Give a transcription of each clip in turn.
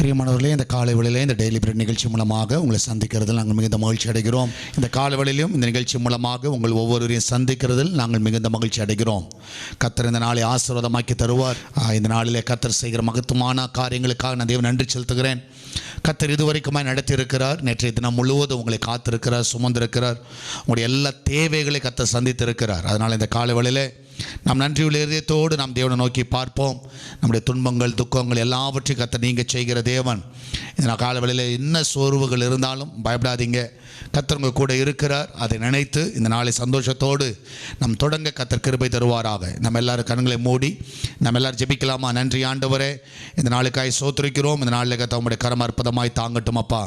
பிரியமானவர்களே, இந்த காலை வேளையிலே இந்த டெய்லி பிரெட் நிகழ்ச்சி மூலமாக உங்களை சந்திக்கிறதில் நாங்கள் மிகுந்த மகிழ்ச்சி அடைகிறோம். இந்த காலை வேளையிலும் இந்த நிகழ்ச்சி மூலமாக உங்கள் ஒவ்வொருவரையும் சந்திக்கிறதில் நாங்கள் மிகுந்த மகிழ்ச்சி அடைகிறோம். கர்த்தர் இந்த நாளை ஆசீர்வாதமாக்கி தருவார். இந்த நாளிலே கர்த்தர் செய்கிற மகத்துவமான காரியங்களுக்காக நான் தேவன் நன்றி செலுத்துகிறேன். கர்த்தர் இதுவரைக்குமாய் நடத்தியிருக்கிறார். நேற்றைய தினம் முழுவதும் உங்களை காத்திருக்கிறார், சுமந்திருக்கிறார். உங்களுடைய எல்லா தேவைகளை கர்த்தர் சந்தித்திருக்கிறார். அதனால் இந்த காலை வேளையிலே நாம் நன்றியுள்ள இதயத்தோடு நாம் தேவனை நோக்கி பார்ப்போம். நம்முடைய துன்பங்கள், துக்கங்கள் எல்லாவற்றையும் கர்த்தர் நீங்கள் செய்கிற தேவன். இந்த காலவெளியில் என்ன சோர்வுகள் இருந்தாலும் பயப்படாதீங்க, கர்த்தர் உங்கள் கூட இருக்கிறார். அதை நினைத்து இந்த நாளை சந்தோஷத்தோடு நம் தொடங்க கர்த்தர் கிருபை தருவாராக. நம்ம எல்லாரும் கண்களை மூடி நம்ம எல்லாரும் ஜெபிக்கலாமா? நன்றி ஆண்டவரே, இந்த நாளுக்காய் சோத்திரிக்கிறோம். இந்த நாளில் கர்த்தர் உங்களுடைய கரம் அற்புதமாய் தாங்கட்டும் அப்பா.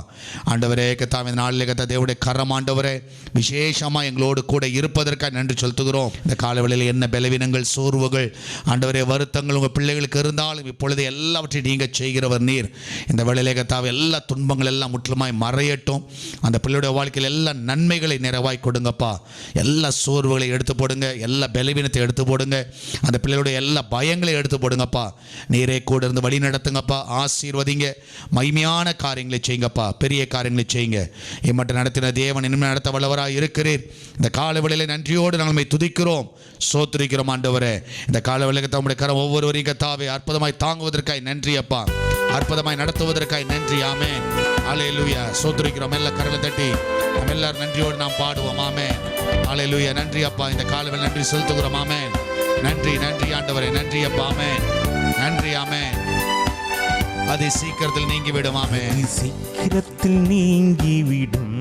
ஆண்டவரே கர்த்தர், இந்த நாளில் கர்த்தர் தேவனுடைய கரம் ஆண்டவரே விசேஷமாக எங்களோடு கூட இருப்பதற்காக நன்றி செலுத்துகிறோம். இந்த காலவெளியில் என்ன பலவீனங்கள், சோர்வுகள், ஆண்டவரே வருத்தங்கள் உங்கள் பிள்ளைகளுக்கு இருந்தாலும் இப்பொழுது எல்லாவற்றையும் நீங்கள் செய்கிறவர் நீர். இந்த வேளையிலே கர்த்தாவே எல்லா துன்பங்கள் எல்லாம் முற்றிலுமாய் மறையட்டும். அந்த பிள்ளையுடைய வாழ்க்கையில் எல்லா நன்மைகளை நிறைவாய் கொடுங்கப்பா. எல்லா சோர்வுகளை எடுத்து போடுங்க, எல்லா பலவீனத்தை எடுத்து போடுங்க, அந்த பிள்ளையுடைய எல்லா பயங்களை எடுத்து போடுங்கப்பா. நீரே கூட இருந்து வழி நடத்துங்கப்பா. ஆசீர்வதிங்க, மகிமையான காரியங்களை செய்யுங்கப்பா, பெரிய காரியங்களை செய்யுங்க. இம்மட்டும் நடத்தின தேவன் இனிமேல் நடத்த வல்லவராக இருக்கிறீர். இந்த கால வேளையிலே நன்றியோடு நாங்கள் துதிக்கிறோம், சோத்திரிக்கிறோம் ஆண்டவரே. இந்த கால வேளையிலே தம்முடைய கரம் ஒவ்வொருவரையும் கர்த்தாவே அற்புதமாய் தாங்குவதற்காய் நன்றி அப்பா, அற்புதமாய் நடத்துவதற்காய் நன்றி. ஆமென், அல்லேலூயா. சோத்திரிக்கிறோம். எல்லா கரங்களை தட்டி நம்ம எல்லாரும் நன்றியோடு நாம் பாடுவோம். ஆமென், அல்லேலூயா. நன்றி அப்பா, இந்த காலவேளை நன்றி செலுத்துகிறோம். ஆமென், நன்றி நன்றி ஆண்டவரே, நன்றி அப்பா. ஆமென், நன்றி. ஆமென். அது சீக்கிரத்தில் நீங்கிவிடும். ஆமென், சீக்கிரத்தில் நீங்கிவிடும்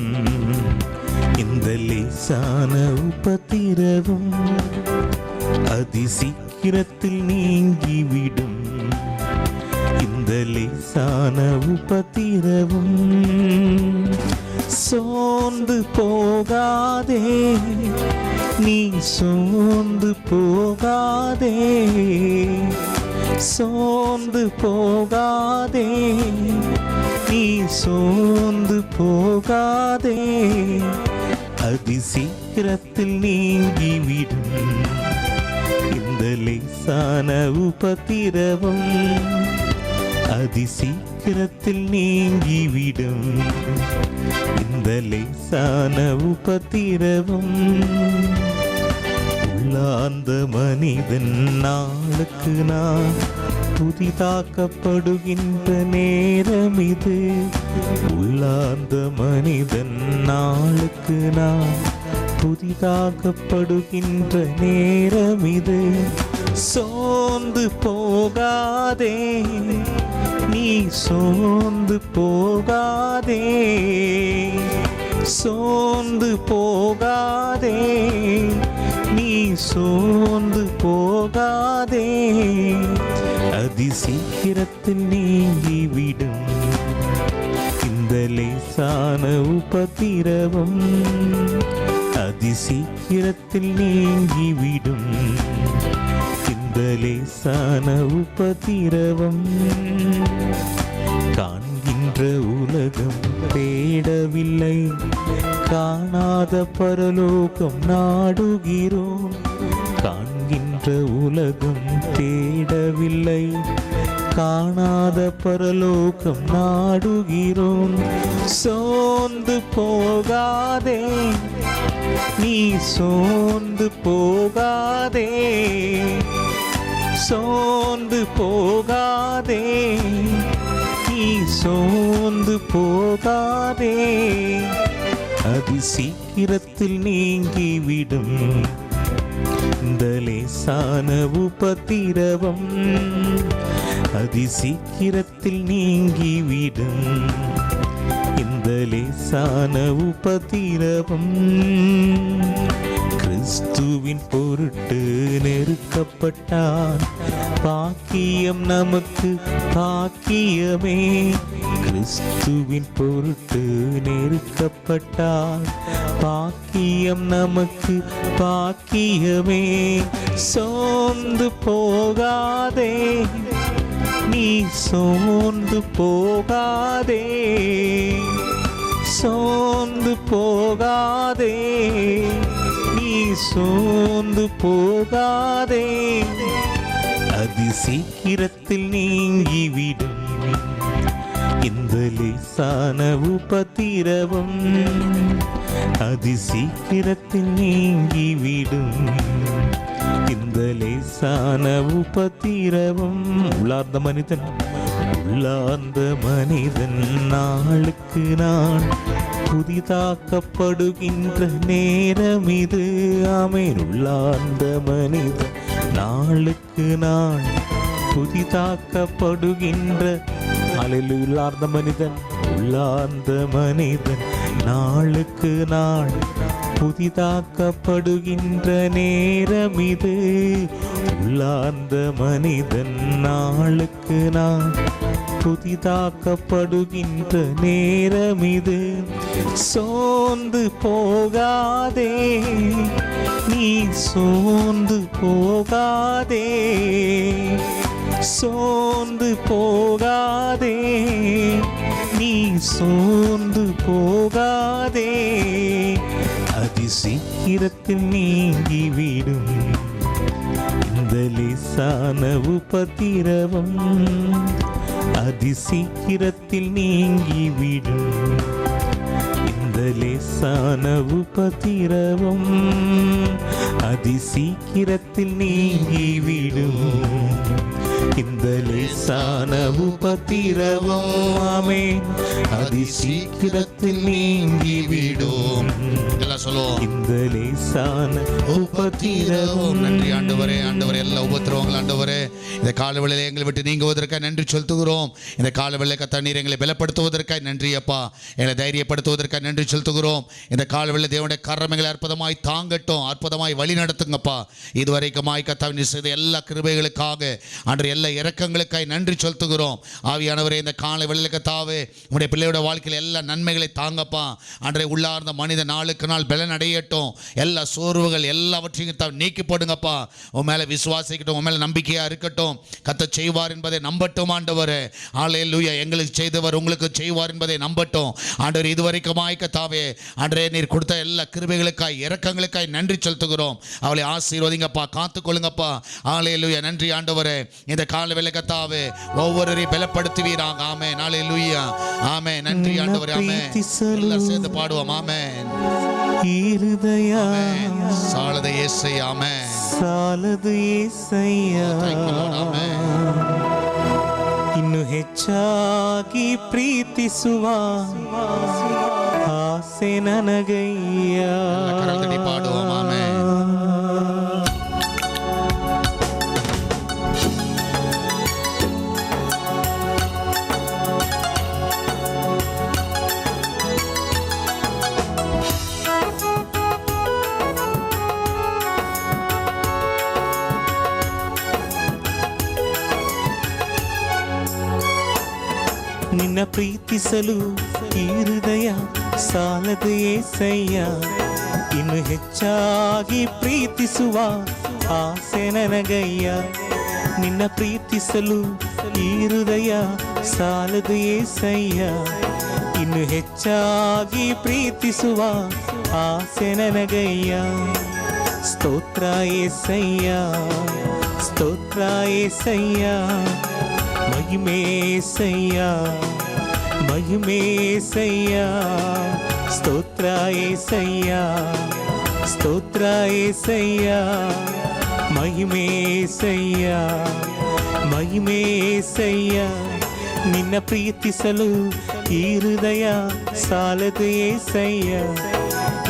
இந்த லேசான உபத்திரவம். அதி சீக்கிரத்தில் நீங்கிவிடும் இந்த லேசான உபத்திரவம். சோர்ந்து போகாதே, நீ சோர்ந்து போகாதே, சோர்ந்து போகாதே, நீ சோர்ந்து போகாதே. அதி சீக்கிரத்தில் நீங்கிவிடும் இந்த லேசான உபத்திரவம். அதி சீக்கிரத்தில் நீங்கிவிடும் இந்த லேசான உபத்திரவம். உள்ளார்ந்த மனிதன் நாளுக்கு நாள் புதிதாக்கப்படுகின்ற நேரம் இது. உள்ளார்ந்த மனிதன் நாளுக்கு நாள் புதிதாக்கப்படுகின்ற நேரம் இது. சோர்ந்து போகாதே, நீ சோர்ந்து போகாதே, சோர்ந்து போகாதே, நீ சோர்ந்து போகாதே. அதி சீக்கிரத்தில் நீங்கிவிடும் இந்த லேசான உபத்திரவம். அதி சீக்கிரத்தில் நீங்கிவிடும் இந்த லேசான உபத்திரவம். காண்கின்ற உலகம் தேடவில்லை, காணாத பரலோகம் நாடுகிறோம். காண்கின்ற உலகம் தேடவில்லை, காணாத பரலோகம் நாடுகிறோம். சோர்ந்து போகாதே, நீ சோர்ந்து போகாதே, சோர்ந்து போகாதே, நீ சோர்ந்து போகாதே. அதி சீக்கிரத்தில் நீங்கிவிடும் இந்த லேசான உபத்திரவம். அதி சீக்கிரத்தில் நீங்கிவிடும் இந்த லேசான உபத்திரவம். கிறிஸ்துவின் பொருட்டு நெருக்கப்பட்டான், பாக்கியம் நமக்கு பாக்கியமே. கிறிஸ்துவின் பொருட்டு நெருக்கப்பட்டான், பாக்கியம் நமக்கு பாக்கியமே. சோர்ந்து போகாதே, நீ சோர்ந்து போகாதே, சோர்ந்து போகாதே, நீ சோர்ந்து போகாதே. அதி சீக்கிரத்தில் நீங்கிவிடும் இந்த லேசான உபத்திரவம் அதி சீக்கிரத்தில் நீங்கிவிடும். இந்த லேசான உபத்திரவம் உள்ளார்ந்த மனிதன் நாளுக்கு நாள் புதிதாக்கப்படுகின்ற நேரம் இது. ஆமென். உள்ளார்ந்த மனிதன் நாளுக்கு நாள் புதிதாக்கப்படுகின்ற உள்ளார்ந்த மனிதன் நாளுக்கு நாள் புதிதாக்கப்படுகின்ற நேரம் இது. உள்ளார்ந்த மனிதன் நாளுக்கு நாள் புதிதாக்கப்படுகின்ற நேரம் இது. சோர்ந்து போகாதே, நீ சோர்ந்து போகாதே, சோர்ந்து போகாதே, நீ சோர்ந்து போகாதே. அதி சீக்கிரத்தில் நீங்கிவிடும் இந்த லேசான உபத்திரவம். அதி சீக்கிரத்தில் நீங்கிவிடும் இந்த லேசான உபத்திரவம். அதி சீக்கிரத்தில் நீங்கிவிடும் இந்த லேசான உபத்திரவம். ஆமென். அதி சீக்கிரத்தில் நீங்கிவிடும். எல்லாம் சொல்லுவோம். இந்த லேசான உபத்திரவம். நன்றி ஆண்டவரே. ஆண்டவரே, எல்லா உபத்திரவங்கள் ஆண்டவரே இந்த காலவெளியில எங்களை விட்டு நீங்குவதற்காக நன்றி செலுத்துகிறோம். இந்த காலவெளியில கர்த்தர் எங்களை பலப்படுத்துவதற்காக நன்றி அப்பா. எங்களை தைரியப்படுத்துவதற்காக நன்றி செலுத்துகிறோம். இந்த காலவெளியில தேவனுடைய கரம் எங்களை அற்புதமாய் தாங்கட்டும், அற்புதமாய் வழி நடத்துங்கப்பா. இதுவரைக்குமாய் கர்த்தர் செய்த எல்லா கிருபைகளுக்காக ஆண்டவரே எல்லா இரக்கங்களுக்காய் நன்றி செலுத்துகிறோம். ஆவியானவரே, இந்த காலவெளியில கர்த்தாவே உம்முடைய பிள்ளையோட வாழ்க்கையில் எல்லா நன்மைகளை தாங்கப்பா. ஆண்டவரே, உள்ளார்ந்த மனித நாளுக்கு நாள் பலன் அடையட்டும். எல்லா சோர்வுகள் எல்லாவற்றையும் நீக்கி போடுங்கப்பா. உன் மேல விசுவாசிக்கட்டும், உன் மேல நம்பிக்கையா இருக்கட்டும். கர்த்தர் செய்வார் என்பதை நம்பட்டும் ஆண்டவரே. ஹல்லேலூயா. எங்களுக்கு செய்தவர் உங்களுக்கு செய்வார் என்பதை நம்பட்டும் ஆண்டவரே. இதுவரைக்குமாய் கர்த்தாவே ஆண்டவரே நீர் கொடுத்த எல்லா கிருபைகளுக்காய் இரக்கங்களுக்காய் நன்றி செலுத்துகிறோம். அவளை ஆசீர்வதிங்கப்பா, காத்துக்கொள்ளுங்கப்பா. ஹல்லேலூயா. நன்றி ஆண்டவரே. இந்த காலவேளை கர்த்தாவே ஒவ்வொருவரையும் பலப்படுத்துவீராக. ஆமென். ஹல்லேலூயா. ஆமென். நன்றி ஆண்டவரே. ஆமென். எல்லாம் சேர்ந்து பாடுவோம். ஆமென். இருதயா சாலது యేసయ్యా. ஆமென். ಸಾಲದು యేసయ్ಯಾ. ಇನ್ನು ಹೆಚ್ಚಾಗಿ ಪ್ರೀತಿಸುವ ಆಸೆ ನನಗಯ್ಯ. பாடுவோம். ஆமென். ನಿನ್ನ ಪ್ರೀತಿಸಲು ಈ ಹೃದಯ ಸಾಲದು యేసయ్యಾ. ಇನ್ನು ಹೆಚ್ಚಾಗಿ ಪ್ರೀತಿಸುವ ಆಸೆ ನನಗಯ್ಯ. ನಿನ್ನ ಪ್ರೀತಿಸಲು ಈ ಹೃದಯ ಸಾಲದು యేసయ్యಾ. ಇನ್ನು ಹೆಚ್ಚಾಗಿ ಪ್ರೀತಿಸುವ ಆಸೆ ನನಗಯ್ಯ. ಸ್ತೋತ್ರ యేసయ్యಾ, ಸ್ತೋತ್ರ యేసయ్యా. మహిమేసయ్యా, మహిమేసయ్యా. స్తోత్ర యేసయ్యా, స్తోత్ర యేసయ్యా. మహిమేసయ్యా, మహిమేసయ్యా. ನಿನ್ನ ಪ್ರೀತಿಸಲು ಈ ಹೃದಯ ಸಾಲದು యేసయ్ಯಾ.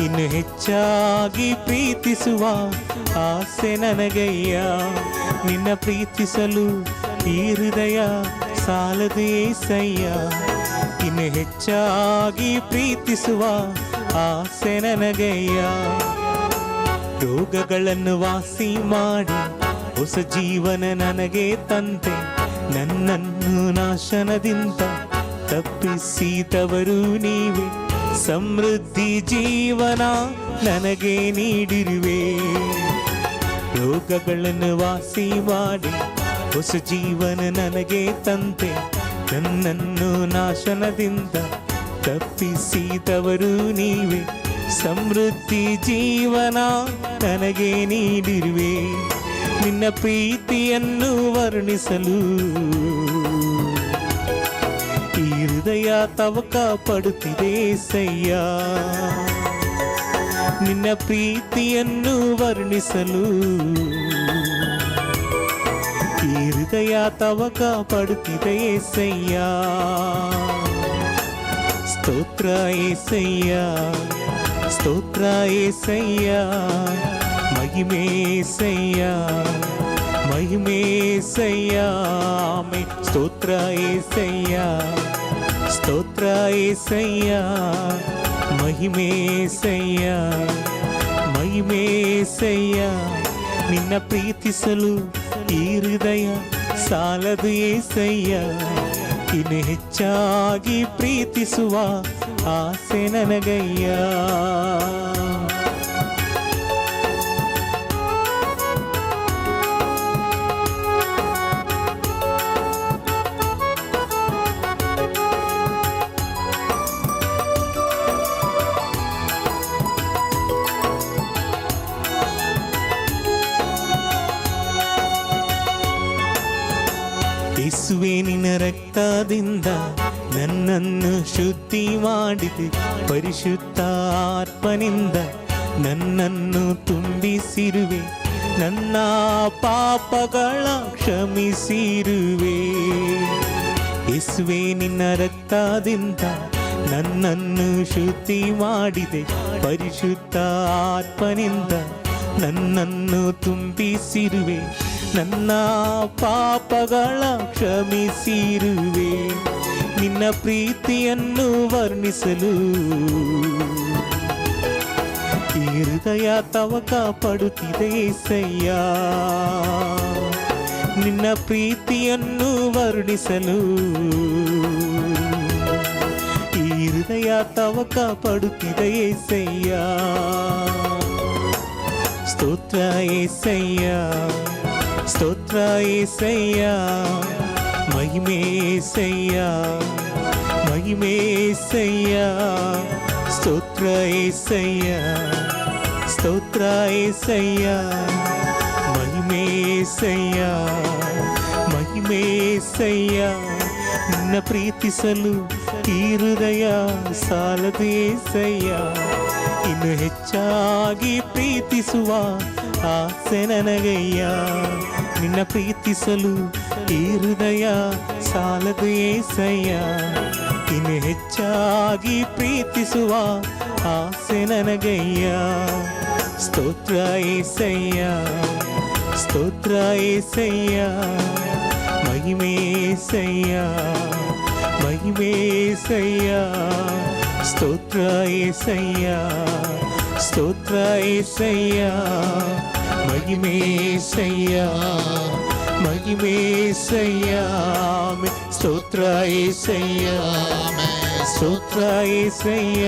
ಇನ್ನು ಹೆಚ್ಚಾಗಿ ಪ್ರೀತಿಸುವ ಆಸೆ ನನಗಯ್ಯ. ನಿನ್ನ ಪ್ರೀತಿಸಲು ಈ ಹೃದಯ ಸಾಲದು యేసయ్యಾ. ಇನ್ನು ಹೆಚ್ಚಾಗಿ ಪ್ರೀತಿಸುವ ಆಸೆ ನನಗಯ್ಯ. ರೋಗಗಳನ್ನು ವಾಸಿ ಮಾಡಿ ಹೊಸ ಜೀವನ ನನಗೆ ತಂದೆ. ನನ್ನನ್ನು ನಾಶನದಿಂದ ತಪ್ಪಿಸಿದವರು ನೀವೇ. ಸಮೃದ್ಧಿ ಜೀವನ ನನಗೆ ನೀಡಿರುವೆ. ರೋಗಗಳನ್ನು ವಾಸಿ ಮಾಡಿ ಹೊಸ ಜೀವನ ನನಗೆ ತಂದೆ. ನನ್ನನ್ನು ನಾಶನದಿಂದ ತಪ್ಪಿಸಿದವರು ನೀವೇ. ಸಮೃದ್ಧಿ ಜೀವನ ನನಗೆ ನೀಡಿರುವೆ. ನಿನ್ನ ಪ್ರೀತಿಯನ್ನು ವರ್ಣಿಸಲು ಈ ಹೃದಯ ತವಕ ಪಡುತ್ತಿದೆ ಏಸಯ್ಯ. ನಿನ್ನ ಪ್ರೀತಿಯನ್ನು ವರ್ಣಿಸಲು ಈ ಹೃದಯ ತವಕ ಪಡುತ್ತಿದೆ ಏಸಯ್ಯ. ಸ್ತೋತ್ರ ಏಸಯ್ಯ, ಸ್ತೋತ್ರ ಏಸಯ್ಯ, ಮಹಿಮೆ ಏಸಯ್ಯ, ಮಹಿಮೆ ಏಸಯ್ಯ. ಆಮೆನ್. ಸ್ತೋತ್ರ ಏಸಯ್ಯ, ಸ್ತೋತ್ರ ಏಸಯ್ಯ, ಮಹಿಮೆ ಏಸಯ್ಯ, ಮಹಿಮೆ ಏಸಯ್ಯ. ನಿನ್ನ ಪ್ರೀತಿಸಲು ಈ ಹೃದಯ ಸಾಲದು ಏಸಯ್ಯ. ಇನ್ನು ಹೆಚ್ಚಾಗಿ ಪ್ರೀತಿಸುವ ಆಸೆ ನನಗಯ್ಯ. ಯೇಸುವೆ ನಿನ್ನ ರಕ್ತದಿಂದ ನನ್ನನ್ನು ಶುದ್ಧಿ ಮಾಡಿದೆ, ಪರಿಶುದ್ಧ ಆತ್ಮನಿಂದ ನನ್ನನ್ನು ತುಂಬಿಸಿರುವೆ, ನನ್ನ ಪಾಪಗಳ ಕ್ಷಮಿಸಿರುವೆ. ಯೇಸುವೆ ನಿನ್ನ ರಕ್ತದಿಂದ ನನ್ನನ್ನು ಶುದ್ಧಿ ಮಾಡಿದೆ, ಪರಿಶುದ್ಧ ಆತ್ಮನಿಂದ ನನ್ನನ್ನು ತುಂಬಿಸಿರುವೆ, ನನ್ನ ಪಾಪಗಳ ಕ್ಷಮಿಸಿರುವೆ. ನಿನ್ನ ಪ್ರೀತಿಯನ್ನು ವರ್ಣಿಸಲು ಈ ಹೃದಯ ತವಕ ಪಡುತ್ತಿದೆ ಏಸಯ್ಯ. ನಿನ್ನ ಪ್ರೀತಿಯನ್ನು ವರ್ಣಿಸಲು ಈ ಹೃದಯ ತವಕ ಪಡುತ್ತಿದೆ ಏಸಯ್ಯ. ಸ್ತೋತ್ರ ಏಸಯ್ಯ, ಸ್ತೋತ್ರ ಏಸಯ್ಯ, ಮಹಿಮೆ ಏಸಯ್ಯ, ಮಹಿಮೆ ಏಸಯ್ಯ. ಸ್ತೋತ್ರ ಏಸಯ್ಯ, ಸ್ತೋತ್ರ ಏಸಯ್ಯ, ಮಹಿಮೆ ಏಸಯ್ಯ, ಮಹಿಮೆ ಏಸಯ್ಯ. ನಿನ್ನ ಪ್ರೀತಿಸಲು ಈ ಹೃದಯ ಸಾಲದು ಏಸಯ್ಯ. ಇನ್ನು ಹೆಚ್ಚಾಗಿ ಪ್ರೀತಿಸುವ ಆಸೆ ನನಗಯ್ಯ. ನಿನ್ನ ಪ್ರೀತಿಸಲು ಈ ಹೃದಯ ಸಾಲದು ಏಸಯ್ಯ. ಇನ್ನು ಹೆಚ್ಚಾಗಿ ಪ್ರೀತಿಸುವ ಆಸೆ ನನಗಯ್ಯ. ಸ್ತೋತ್ರ ಏಸಯ್ಯ, ಸ್ತೋತ್ರ ಏಸಯ್ಯ, ಮಹಿಮೆ ಏಸಯ್ಯ, ಮಹಿಮೆ ಏಸಯ್ಯ. ಸ್ತೋತ್ರ ಏಸಯ್ಯ, ಸ್ತೋತ್ರ ಏಸಯ್ಯ, ಮಹಿಮೆ ಏಸಯ್ಯ, ಮಹಿಮೆ ಏಸಯ್ಯ. ಸ್ತೋತ್ರ ಏಸಯ್ಯ, ಸ್ತೋತ್ರ ಏಸಯ್ಯ,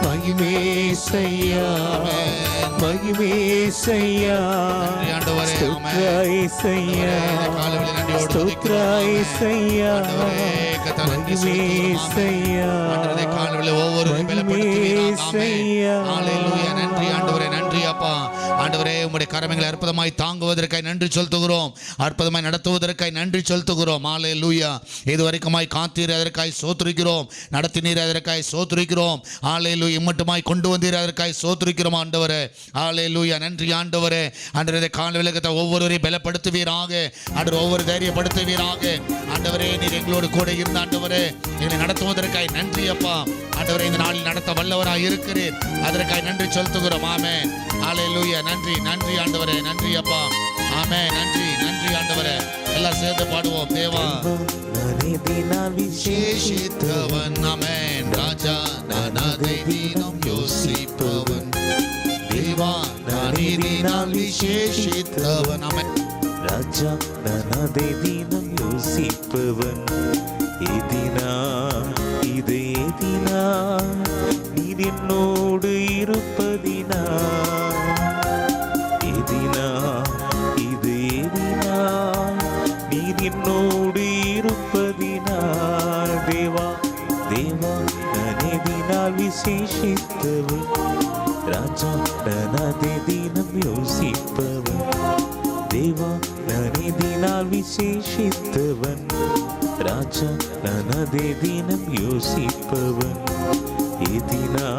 ಮಹಿಮೆ ಏಸಯ್ಯ, ಮಹಿಮೆ ಏಸಯ್ಯ. ಸ್ತೋತ್ರ ಏಸಯ್ಯ, ಸ್ತೋತ್ರ ಏಸಯ್ಯ, ಮಹಿಮೆ ಏಸಯ್ಯ, ಮಹಿಮೆ ಏಸಯ್ಯ. நன்றி ஆண்டவரே, நன்றி அப்பா. ஆண்டவரே உம்முடைய கரங்களை அற்புதமாய் தாங்குவதற்காய் நன்றி செலுத்துகிறோம், அற்புதமாய் நடத்துவதற்காய் நன்றி செலுத்துகிறோம். ஹல்லேலூயா. இதுவரைக்குமாய் காத்தீர், அதற்காய் சோத்திரிக்கிறோம். நடத்தினீர், அதற்காய் சோத்திரிக்கிறோம். ஹல்லேலூயா. இம்மட்டுமாய் கொண்டு வந்தீர், அதற்காய் சோத்திரிக்கிறோம் ஆண்டவரே. ஹல்லேலூயா. நன்றி ஆண்டவரே. ஆண்டவரே கால விலகத்தை ஒவ்வொருவரையும் பலப்படுத்துவீராக, ஆண்டவர் ஒவ்வொரு தைரியப்படுத்துவீராக. ஆண்டவரே நீர் எங்களோடு கூட இருந்த ஆண்டவரே எங்களை நடத்துவதற்காய் நன்றி அப்பா. ஆண்டவரே இந்த நாளில் நடத்த வல்லவராய் இருக்கிறீர், அதற்காய் நன்றி செலுத்துகிறோம். ஆமென். ஹல்லேலூயா. நன்றி, நன்றி ஆண்டவரே, நன்றி அப்பா. ஆமென். நன்றி, நன்றி ஆண்டவரே. எல்லாம் சேர்ந்து பாடுவோம். தேவா விசேஷித்தவன், ஆமென். ராஜா நான் அதை தினம் யோசிப்பவன், தேவா நான் இதனால் விசேஷித்தவன். ஆமென். ராஜா நான் அதை தினம் யோசிப்பவன். எதினா இது எதினா நீர் என்னோடு இருப்பதினா, எதினா இது எதினா நீர் என்னோடு இருப்பதினா. தேவா தேவா நான் எதினால் விசேஷித்தவன், ராஜா நான் அதை தினம் யோசிப்பவன். தேவா நான் எதினால் விசேஷித்தவன், ராஜா ராஜா நான் அதே தினம் யோசிப்பவன். எதினா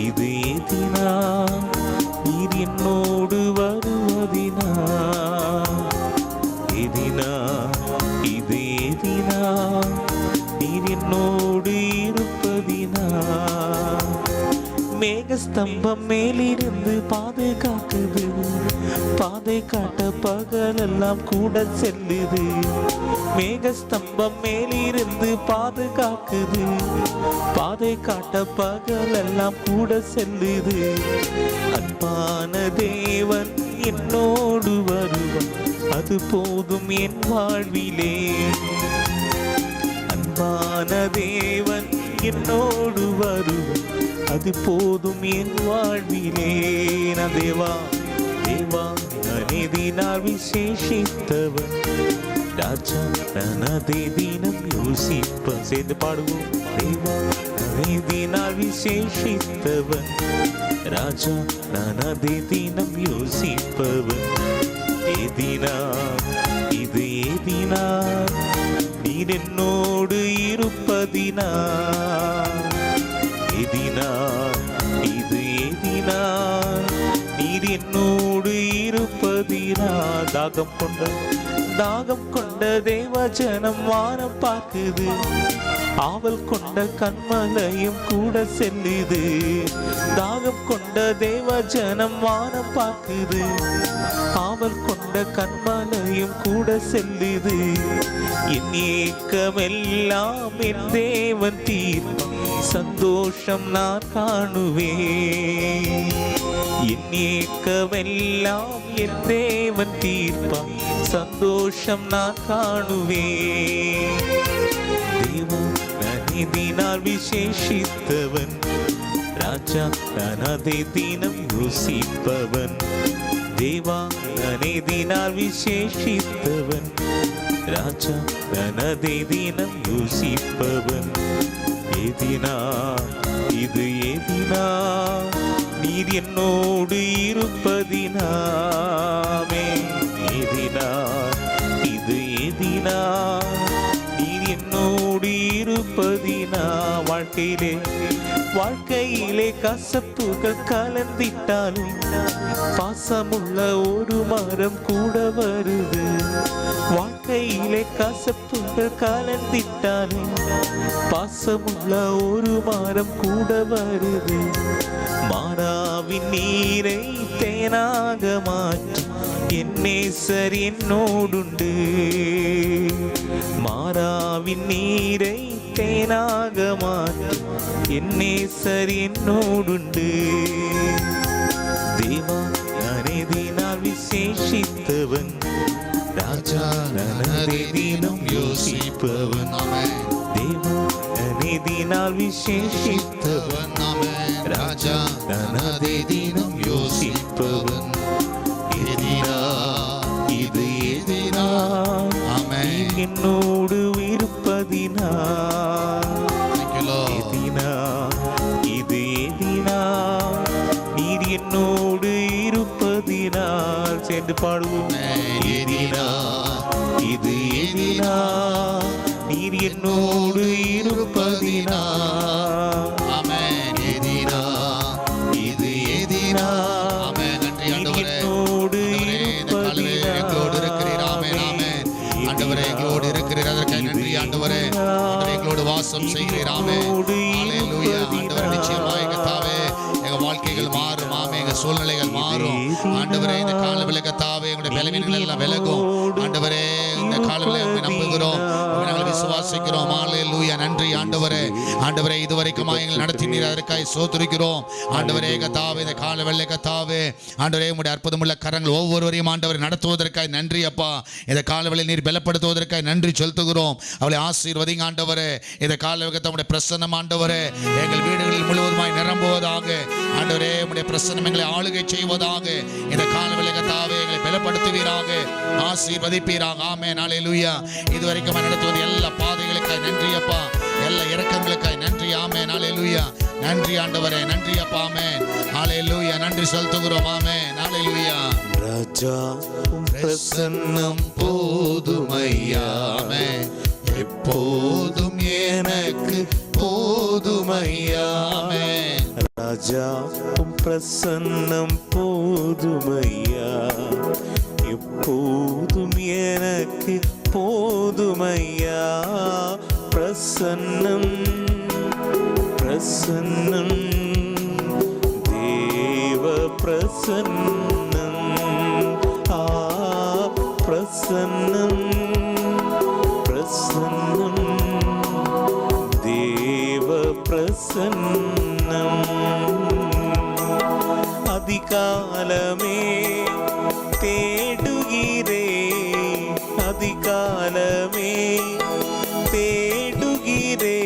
இது எதினா நீர் என்னோடு வருவதினா. எதினா இது எதினா நீர் என்னோடு இருப்பதினா. மேகஸ்தம்பம் மேலிருந்து பாதுகாக்குது, பாதை காட்ட பகலெல்லாம் கூட செல்லுது. மேகஸ்தம்பம் மேலிருந்து பாதுகாக்குது, பாதை காட்ட பகலெல்லாம் கூட செல்லுது. அன்பான தேவன் என்னோடு வருவான், அது போதும் என் வாழ்விலே. அன்பான தேவன் என்னோடு வருவான், அது போதும் என் வாழ்விலே. நான் தேவா தேவா நான் எதினால் விசேஷித்தவன். ராஜா நான் அதே தினம் யோசிப்பேன். சேர்ந்து பாடுவோம். தேவா நான் எதினால் விசேஷித்தவன். ராஜா நான் அதே தினம் யோசிப்பவன். எதினா இது எதினா நீர் என்னோடு இருப்பதினா. எதினா இது எதினா நீர் என்னோடு இருப்பதினா. தாகம் கொண்ட தேவஜனம் வானம் பார்க்குது, ஆவல் கொண்ட கண்மலையும் கூட செல்லுது. தாகம் கொண்ட தேவஜனம் வானம் பார்க்குது, ஆவல் கொண்ட கண்மலையும் கூட செல்லுது. என் ஏக்கமெல்லாம் என் தேவன் தீர்ப்பான், சந்தோஷம் நான் காணுவேன். என் ஏக்கமெல்லாம் என் தேவன் தீர்ப்பான், சந்தோஷம் நான் காணுவேன். தேவா நான் எதினால் விசேஷித்தவன். ராஜா நான் அதே தினம் யோசிப்பவன். தேவா நான் எதினால் விசேஷித்தவன். ராஜா நான் அதே தினம் யோசிப்பவன். எதினா இது எதினா நீர் என்னோடு இருப்பதினாமே. எதினா இது எதினா நீர் என்னோடு இருப்பதினா. வாழ்க்கையிலே கசப்புகள் கலந்திட்டாலும் பாசமுள்ள ஒரு மரம் கூட வருது. வாழ்க்கையிலே கசப்புகள் கலந்திட்டாலும் பாசமுள்ள ஒரு மரம் கூட வருது. மாறாவின் நீரை தேனாக மாற்றும் என் நேசர் என்னோடுண்டு. மாறாவின் நீரை தேனாக மாற்றும் என் நேசர் என்னோடுண்டு. தேவா நான் எதினால் விசேஷித்தவன். ராஜா நான் அதே தினம் யோசிப்பவன். தேவா நான் எதினால் விசேஷித்தவன். ராஜா நான் அதே தினம் யோசிப்பவன். எதினா இது எதினா நீர் என்னோடு இருப்பதினா. எதினா இது எதினா நீர் என்னோடு இருப்பதினா. சேர்ந்து பாடுவோம். எதினா இது எதினா நீர் என்னோடு இருப்பதினா. எதினா இது எதினா நீர் என்னோடு இருப்பதினா. ஆண்டவரே எங்களோடு இருக்கிறீர், அதற்காக நன்றி ஆண்டவரே. எங்களோடு வாசம் செய்கிறீர். ஹல்லேலூயா. ஆண்டவரே நிச்சயமாக கர்த்தாவே எங்கள் வாழ்க்கைகள் மாறும். எங்கள் சூழ்நிலைகள் மாறும் ஆண்டவரே. இந்த காலவேளை கர்த்தாவே எங்களுடைய பலவீனங்கள் எல்லாம் விலகும் ஆண்டவரே. இந்த காலவேளை நம்புகிறோம், நாங்கள் விசுவாசிக்கிறோம். ஹல்லேலூயா. நன்றி ஆண்டவரே. ஆண்டவரே இதுவரைக்கும் எங்களை நடத்தினீர், அதற்காக ஸ்தோத்திரிக்கிறோம் ஆண்டவரே. கர்த்தாவே இந்த காலவேளை கர்த்தாவே ஆண்டவரே உம்முடைய அற்புதமுள்ள கரங்கள் ஒவ்வொருவரையும் ஆண்டவரை நடத்துவதற்காக நன்றி அப்பா. இந்த காலவேளை நீர் பலப்படுத்துவதற்காக நன்றி செலுத்துகிறோம். அவளை ஆசீர்வதிங்க ஆண்டவரே. இந்த காலவேளை உம்முடைய பிரசன்னம் ஆண்டவரே எங்கள் வீடுகளில் முழுவதுமாய் நிரம்புவதாக ஆண்டவரே. உம்முடைய பிரசன்னம் எங்களை ஆளுகை செய்வதாக. இந்த காலவேளை கர்த்தாவே எங்களை பலப்படுத்துவீராக, ஆசீர்வதிப்பீராக. ஆமென். ஹல்லேலூயா. இதுவரைக்கும் நடத்துவது எல்லா பாதைகளுக்காக நன்றி அப்பா, எல்லா இரக்கங்களுக்காய் நன்றி. ஆமென். ஹல்லேலூயா. நன்றி ஆண்டவரே, நன்றி அப்பா. ஆமென். ஹல்லேலூயா. நன்றி செலுத்துகிறோம். ஆமென். ஹல்லேலூயா. ராஜா பிரசன்னம் போதுமையா. ஆமென். போதும் எனக்கு போதுமையா. ராஜா உம் பிரசன்னம் போதுமையா, எப்போதும் எனக்கு போதுமையா. பிரசன்னம் பிரசன்னம் தேவ பிரசன்னம், பிரசன்னம் பிரசன்னம் தேவ பிரசன்னம். அதிகாலமே தேடுகிறே, அதிகாலமே தேடுகிறே,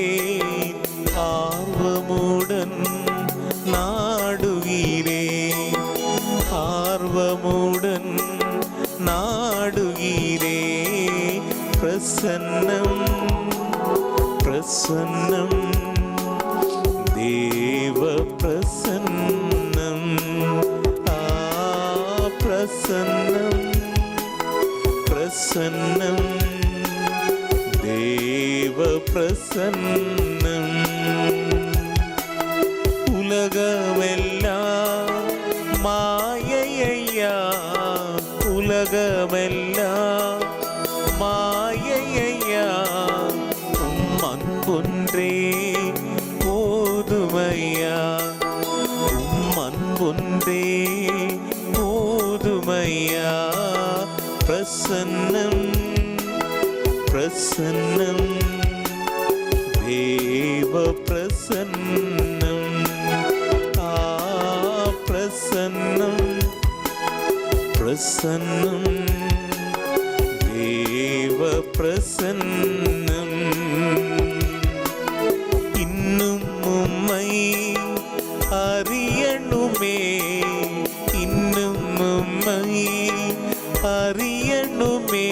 ஆர்வமுடன் நாடுகிறே, ஆர்வமுடன் நாடுகிறே. பிரசன்னம் பிரசன்னம் தேவ பிரசன்னம், பிரசன்னம் பிரசன்னம் தேவ பிரசன்னம். உலகமெல்லாம் மாயையா, உலகமெல்லாம் மாயையா, உம் அன்பொன்றே போதுமையா, உம் அன்பொன்றே போதுமையா. பிரசன்னம் பிரசன்னம் தேவ பிரசன்னம், பிரசன்னம் பிரசன்னம் தேவ பிரசன்னம். இன்னும் உம்மை அறியணுமே, இன்னும் உம்மை அறியணுமே,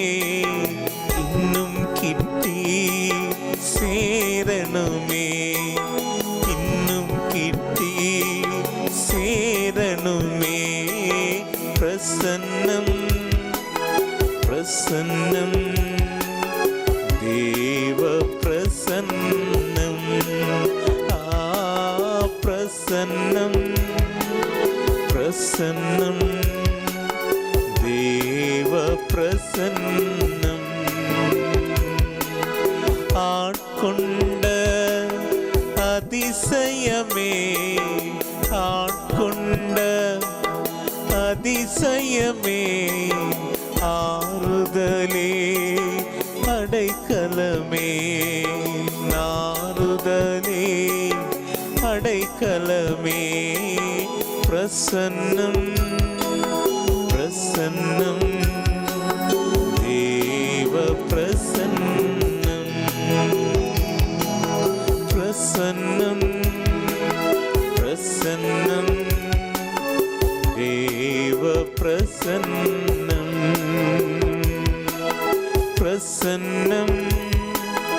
இன்னும் கிட்டி சேரணுமே, இன்னும் கிட்டி சேரணுமே. பிரசன்னம் பிரசன்னம் தேவ பிரசன்னம், பிரசன்னம் பிரசன்னம் தேவ பிரசன்னம். ஆட்கொண்ட அதிசயமே, ஆட்கொண்ட அதிசயமே, ஆறுதலே அடைக்கலமே, நாறுதலே அடைக்கலமே. பிரசன்னம் பிரசன்னம் தேவ பிரசன்னம், பிரசன்னம் பிரசன்னம் தேவ பிரசன்னம், பிரசன்னம்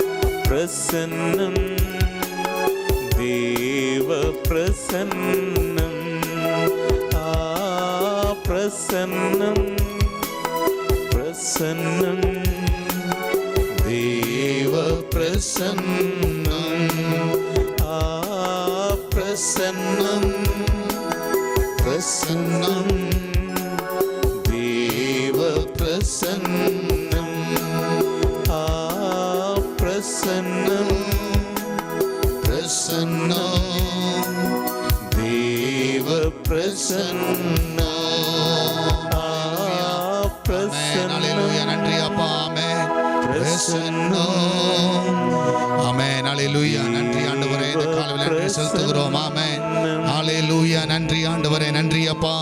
பிரசன்னம் தேவ பிரசன்னம், பிரசன்னம் பிரசன்னம் தேவ பிரசன்னம், பிரசன்னம் பிரசன்னம் தேவ பிரசன்னம், பிரசன்னம் பிரசன்னம் தேவ பிரசன்னம், ஹalleluya. நன்றி அப்பா. ஆமென். பிரசன்னம். ஆமென். ஹalleluya. நன்றி ஆண்டவரே. இந்த காலையில் நன்றி செலுத்துகிறோம். ஆமென். ஹalleluya. நன்றி ஆண்டவரே. நன்றி அப்பா.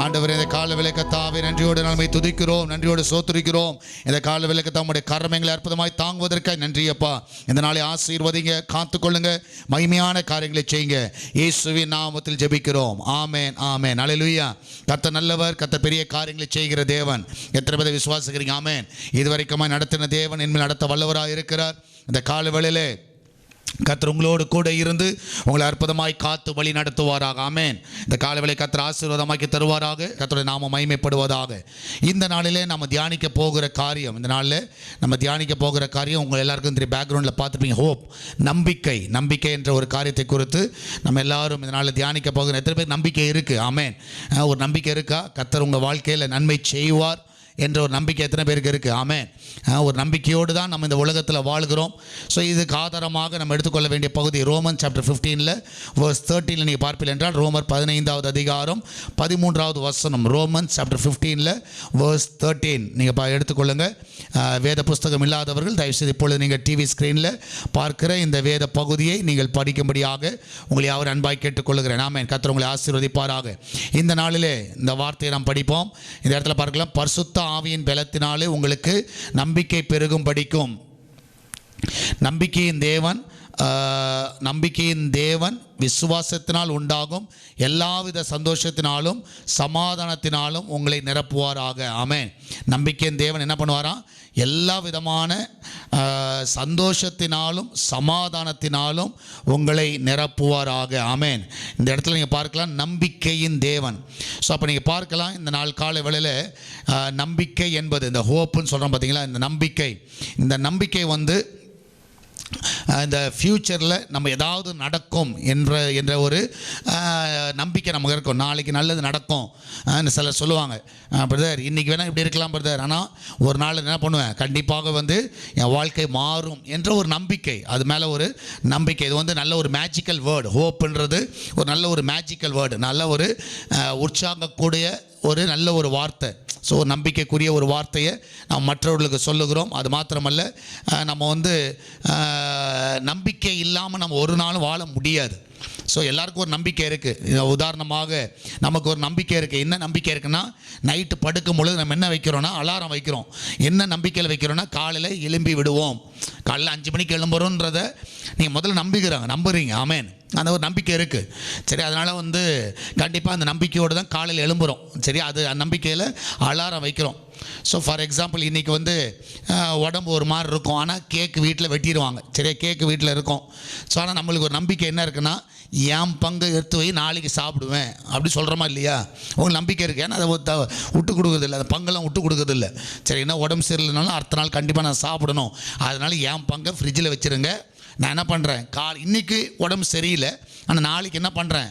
ஆண்டவரே, இந்த காலையில் கர்த்தாவே நன்றியோடு நாமே துதிக்கிறோம், நன்றியோடு ஸ்தோத்திரிக்கிறோம். இந்த காலையில் கர்த்தாவுடைய கரங்களை அற்புதமாய் தாங்குவதற்காக நன்றி அப்பா. இந்த நாளை ஆசீர்வதிங்க, காத்துக்கொள்ளுங்க, மகிமையான காரியங்களை செய்யுங்க. இயேசுவின் நாமத்தில் ஜெபிக்கிறோம். ஆமென். ஆமென். ஹalleluya. கர்த்தர் நல்லவர், கர்த்தர் பெரிய காரியங்களை செய்கிற தேவன். எத்தனை பேர் விசுவாசிக்கிறீங்க? ஆமென். இதுவரைக்கும் நடத்தின தேவன் இனிமேல் நடத்த வல்லவராக இருக்கிறார். இந்த காலை வேளையிலே கர்த்தர் உங்களோடு கூட இருந்து உங்களை அற்புதமாய் காத்து வழி நடத்துவாராக. ஆமென். இந்த காலவேளை கர்த்தர் ஆசீர்வாதமாக்கி தருவாராக. கர்த்தருடைய நாமம் மகிமைப்படுவதாக. இந்த நாளிலே நம்ம தியானிக்க போகிற காரியம் உங்கள் எல்லாருக்கும் தெரியும், பேக்ரவுண்டில் பார்த்துருப்பீங்க. ஹோப், நம்பிக்கை என்ற ஒரு காரியத்தை குறித்து நம்ம எல்லாரும் இந்த நாளில் தியானிக்க போகிற. எத்தனை பேர் நம்பிக்கை இருக்குது? ஆமென். ஒரு நம்பிக்கை இருக்கா? கர்த்தர் உங்கள் வாழ்க்கையில் நன்மை செய்வார் என்ற ஒரு நம்பிக்கை எத்தனை பேருக்கு இருக்குது? ஆமென். ஒரு நம்பிக்கையோடு தான் நம்ம இந்த உலகத்தில் வாழ்கிறோம். ஸோ இதுக்கு ஆதாரமாக நம்ம எடுத்துக்கொள்ள வேண்டிய பகுதி ரோமன் சாப்டர் 15 verse 13 நீங்கள் பார்ப்பீர்கள் என்றால், ரோமர் 15வது அதிகாரம் 13வது வசனம். ரோமன் சாப்டர் 15 verse 13 நீங்கள் எடுத்துக்கொள்ளுங்கள். வேத புஸ்தகம் இல்லாதவர்கள் தயவுசெய்து இப்பொழுது நீங்கள் டிவி ஸ்க்ரீனில் பார்க்கிற இந்த வேத பகுதியை நீங்கள் படிக்கும்படியாக உங்களை யாரும் அன்பாய் கேட்டுக்கொள்ளுகிறேன். ஆமென். கர்த்தர் உங்களை ஆசீர்வதிப்பாராக. இந்த நாளிலே இந்த வார்த்தையை நாம் படிப்போம். இந்த இடத்துல பார்க்கலாம், பரிசுத்த ஆவியின் பலத்தினாலே உங்களுக்கு நம்பிக்கை பெருகும் படிக்கும். நம்பிக்கையின் தேவன் விசுவாசத்தினால் உண்டாகும் எல்லாவித சந்தோஷத்தினாலும் சமாதானத்தினாலும் உங்களை நிரப்புவாராக. ஆமென். நம்பிக்கையின் தேவன் என்ன பண்ணுவாராம்? எல்லா விதமான சந்தோஷத்தினாலும் சமாதானத்தினாலும் உங்களை நிரப்புவாராக. ஆமென். இந்த இடத்துல நீங்கள் பார்க்கலாம், நம்பிக்கையின் தேவன். ஸோ அப்போ நீங்கள் பார்க்கலாம், இந்த நாள் காலை வேளையில் நம்பிக்கை என்பது, இந்த ஹோப்புன்னு சொல்கிறோம் பார்த்தீங்களா, இந்த நம்பிக்கை வந்து இந்த ஃப்யூச்சரில் நம்ம ஏதாவது நடக்கும் என்ற ஒரு நம்பிக்கை நமக்கு இருக்கும். நாளைக்கு நல்லது நடக்கும். சிலர் சொல்லுவாங்க, பிரதர் இன்றைக்கி வேணால் இப்படி இருக்கலாம் பிரதர், ஆனால் ஒரு நாள் என்ன பண்ணுவேன், கண்டிப்பாக வந்து என் வாழ்க்கை மாறும் என்ற ஒரு நம்பிக்கை, அது மேலே ஒரு நம்பிக்கை. இது வந்து நல்ல ஒரு மேஜிக்கல் வேர்டு. ஹோப்புன்றது ஒரு நல்ல ஒரு மேஜிக்கல் வேர்டு, நல்ல ஒரு உற்சாகக்கூடிய ஒரு நல்ல ஒரு வார்த்தை. ஸோ நம்பிக்கைக்குரிய ஒரு வார்த்தையை நாம் மற்றவர்களுக்கு சொல்லுகிறோம். அது மாத்திரமல்ல, நம்ம வந்து நம்பிக்கை இல்லாமல் நம்ம ஒரு நாளும் வாழ முடியாது. ஸோ எல்லாருக்கும் ஒரு நம்பிக்கை இருக்குது. உதாரணமாக நமக்கு ஒரு நம்பிக்கை இருக்குது. என்ன நம்பிக்கை இருக்குன்னா, நைட்டு படுக்கும் பொழுது நம்ம என்ன வைக்கிறோன்னா, அலாரம் வைக்கிறோம். என்ன நம்பிக்கையில் வைக்கிறோன்னா, காலையில் எழும்பி விடுவோம், காலையில் 5 மணிக்கு எழும்புறோன்றதை நீங்கள் முதல்ல நம்புறீங்க. ஆமென். அந்த ஒரு நம்பிக்கை இருக்குது. சரி, அதனால் வந்து கண்டிப்பாக அந்த நம்பிக்கையோடு தான் காலையில் எழும்புகிறோம். சரி, அது அந்த நம்பிக்கையில் அலாரம் வைக்கிறோம். ஸோ ஃபார் எக்ஸாம்பிள், இன்றைக்கி வந்து உடம்பு ஒரு மாதிரி இருக்கும், ஆனால் கேக்கு வீட்டில் வெட்டிடுவாங்க. சரியா, கேக்கு வீட்டில் இருக்கும். ஸோ ஆனால் நம்மளுக்கு ஒரு நம்பிக்கை என்ன இருக்குன்னா, என் பங்கை எடுத்து வை, நாளைக்கு சாப்பிடுவேன் அப்படி சொல்கிறோமா இல்லையா? உங்களுக்கு நம்பிக்கை இருக்குது. ஏன்னா அதை விட்டு கொடுக்குறதில்ல, அந்த பங்கெல்லாம் விட்டு கொடுக்குறதில்ல. சரி, என்ன உடம்பு சரியில்லைனாலும் அடுத்த நாள் கண்டிப்பாக நான் சாப்பிடணும், அதனால் என் பங்கை ஃப்ரிட்ஜில் வச்சுருங்க. நான் என்ன பண்ணுறேன், இன்றைக்கி உடம்பு சரியில்லை, ஆனால் நாளைக்கு என்ன பண்ணுறேன்,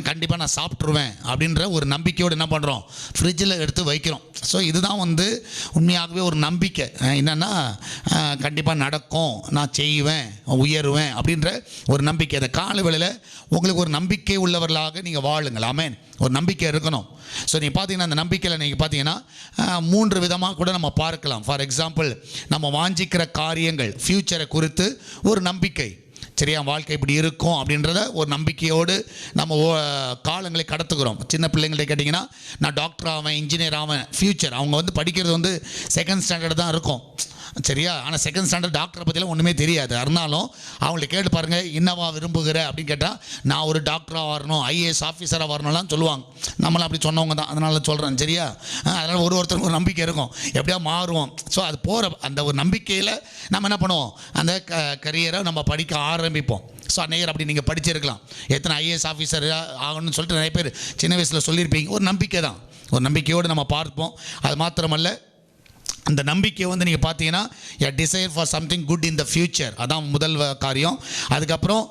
கண்டிப்பாக நான் சாப்பிட்ருவேன் அப்படின்ற ஒரு நம்பிக்கையோடு என்ன பண்ணுறோம், ஃப்ரிட்ஜில் எடுத்து வைக்கிறோம். ஸோ இதுதான் வந்து உண்மையாகவே ஒரு நம்பிக்கை. என்னென்னா, கண்டிப்பாக நடக்கும், நான் செய்வேன், உயருவேன் அப்படின்ற ஒரு நம்பிக்கை. அந்த கால வேளையில் உங்களுக்கு ஒரு நம்பிக்கை உள்ளவர்களாக நீங்கள் வாழுங்கள். ஆமென். ஒரு நம்பிக்கை இருக்கணும். ஸோ நீங்கள் பார்த்தீங்கன்னா, அந்த நம்பிக்கையில் நீங்கள் பார்த்தீங்கன்னா 3 விதமாக கூட நம்ம பார்க்கலாம். ஃபார் எக்ஸாம்பிள், நம்ம வாஞ்சிக்கிற காரியங்கள், ஃப்யூச்சரை குறித்து ஒரு நம்பிக்கை. சரியா, வாழ்க்கை இப்படி இருக்கும் அப்படின்றத ஒரு நம்பிக்கையோடு நம்ம காலங்களை கடத்துக்கிறோம். சின்ன பிள்ளைங்கள்ட்ட கேட்டிங்கன்னா, நான் டாக்டர் ஆவேன், இன்ஜினியர் ஆவேன், ஃப்யூச்சர் அவங்க வந்து படிக்கிறது வந்து 2nd ஸ்டாண்டர்ட் தான் இருக்கும். சரியா, ஆனால் 2nd ஸ்டாண்டர்ட் டாக்டரை பற்றிலாம் ஒன்றுமே தெரியாது. இருந்தாலும் அவங்கள்ட்ட கேட்டு பாருங்கள், என்னவா விரும்புகிற அப்படின்னு கேட்டால், நான் ஒரு டாக்டராக வரணும், IAS ஆஃபீஸராக வரணும்லாம் சொல்லுவாங்க. நம்மளாம் அப்படி சொன்னவங்க தான், அதனால சொல்கிறேன். சரியா, அதனால் ஒருத்தருக்கு ஒரு நம்பிக்கை இருக்கும், எப்படியா மாறுவோம். ஸோ அது போகிற அந்த ஒரு நம்பிக்கையில் நம்ம என்ன பண்ணுவோம், அந்த கரியரை நம்ம படிக்க ஆரம்பிப்போம். ஸோ நேரம் அப்படி நீங்கள் படிச்சிருக்கலாம், எத்தனை IAS ஆஃபீஸர் ஆகணும்னு சொல்லிட்டு நிறைய பேர் சின்ன வயசில் சொல்லியிருப்பீங்க. ஒரு நம்பிக்கை தான், ஒரு நம்பிக்கையோடு நம்ம பார்ப்போம். அது மாத்திரமல்ல, அந்த நம்பிக்கை வந்து நீங்கள் பார்த்தீங்கன்னா, a desire for something good in the future, அதான் முதல் காரியம். அதுக்கப்புறம்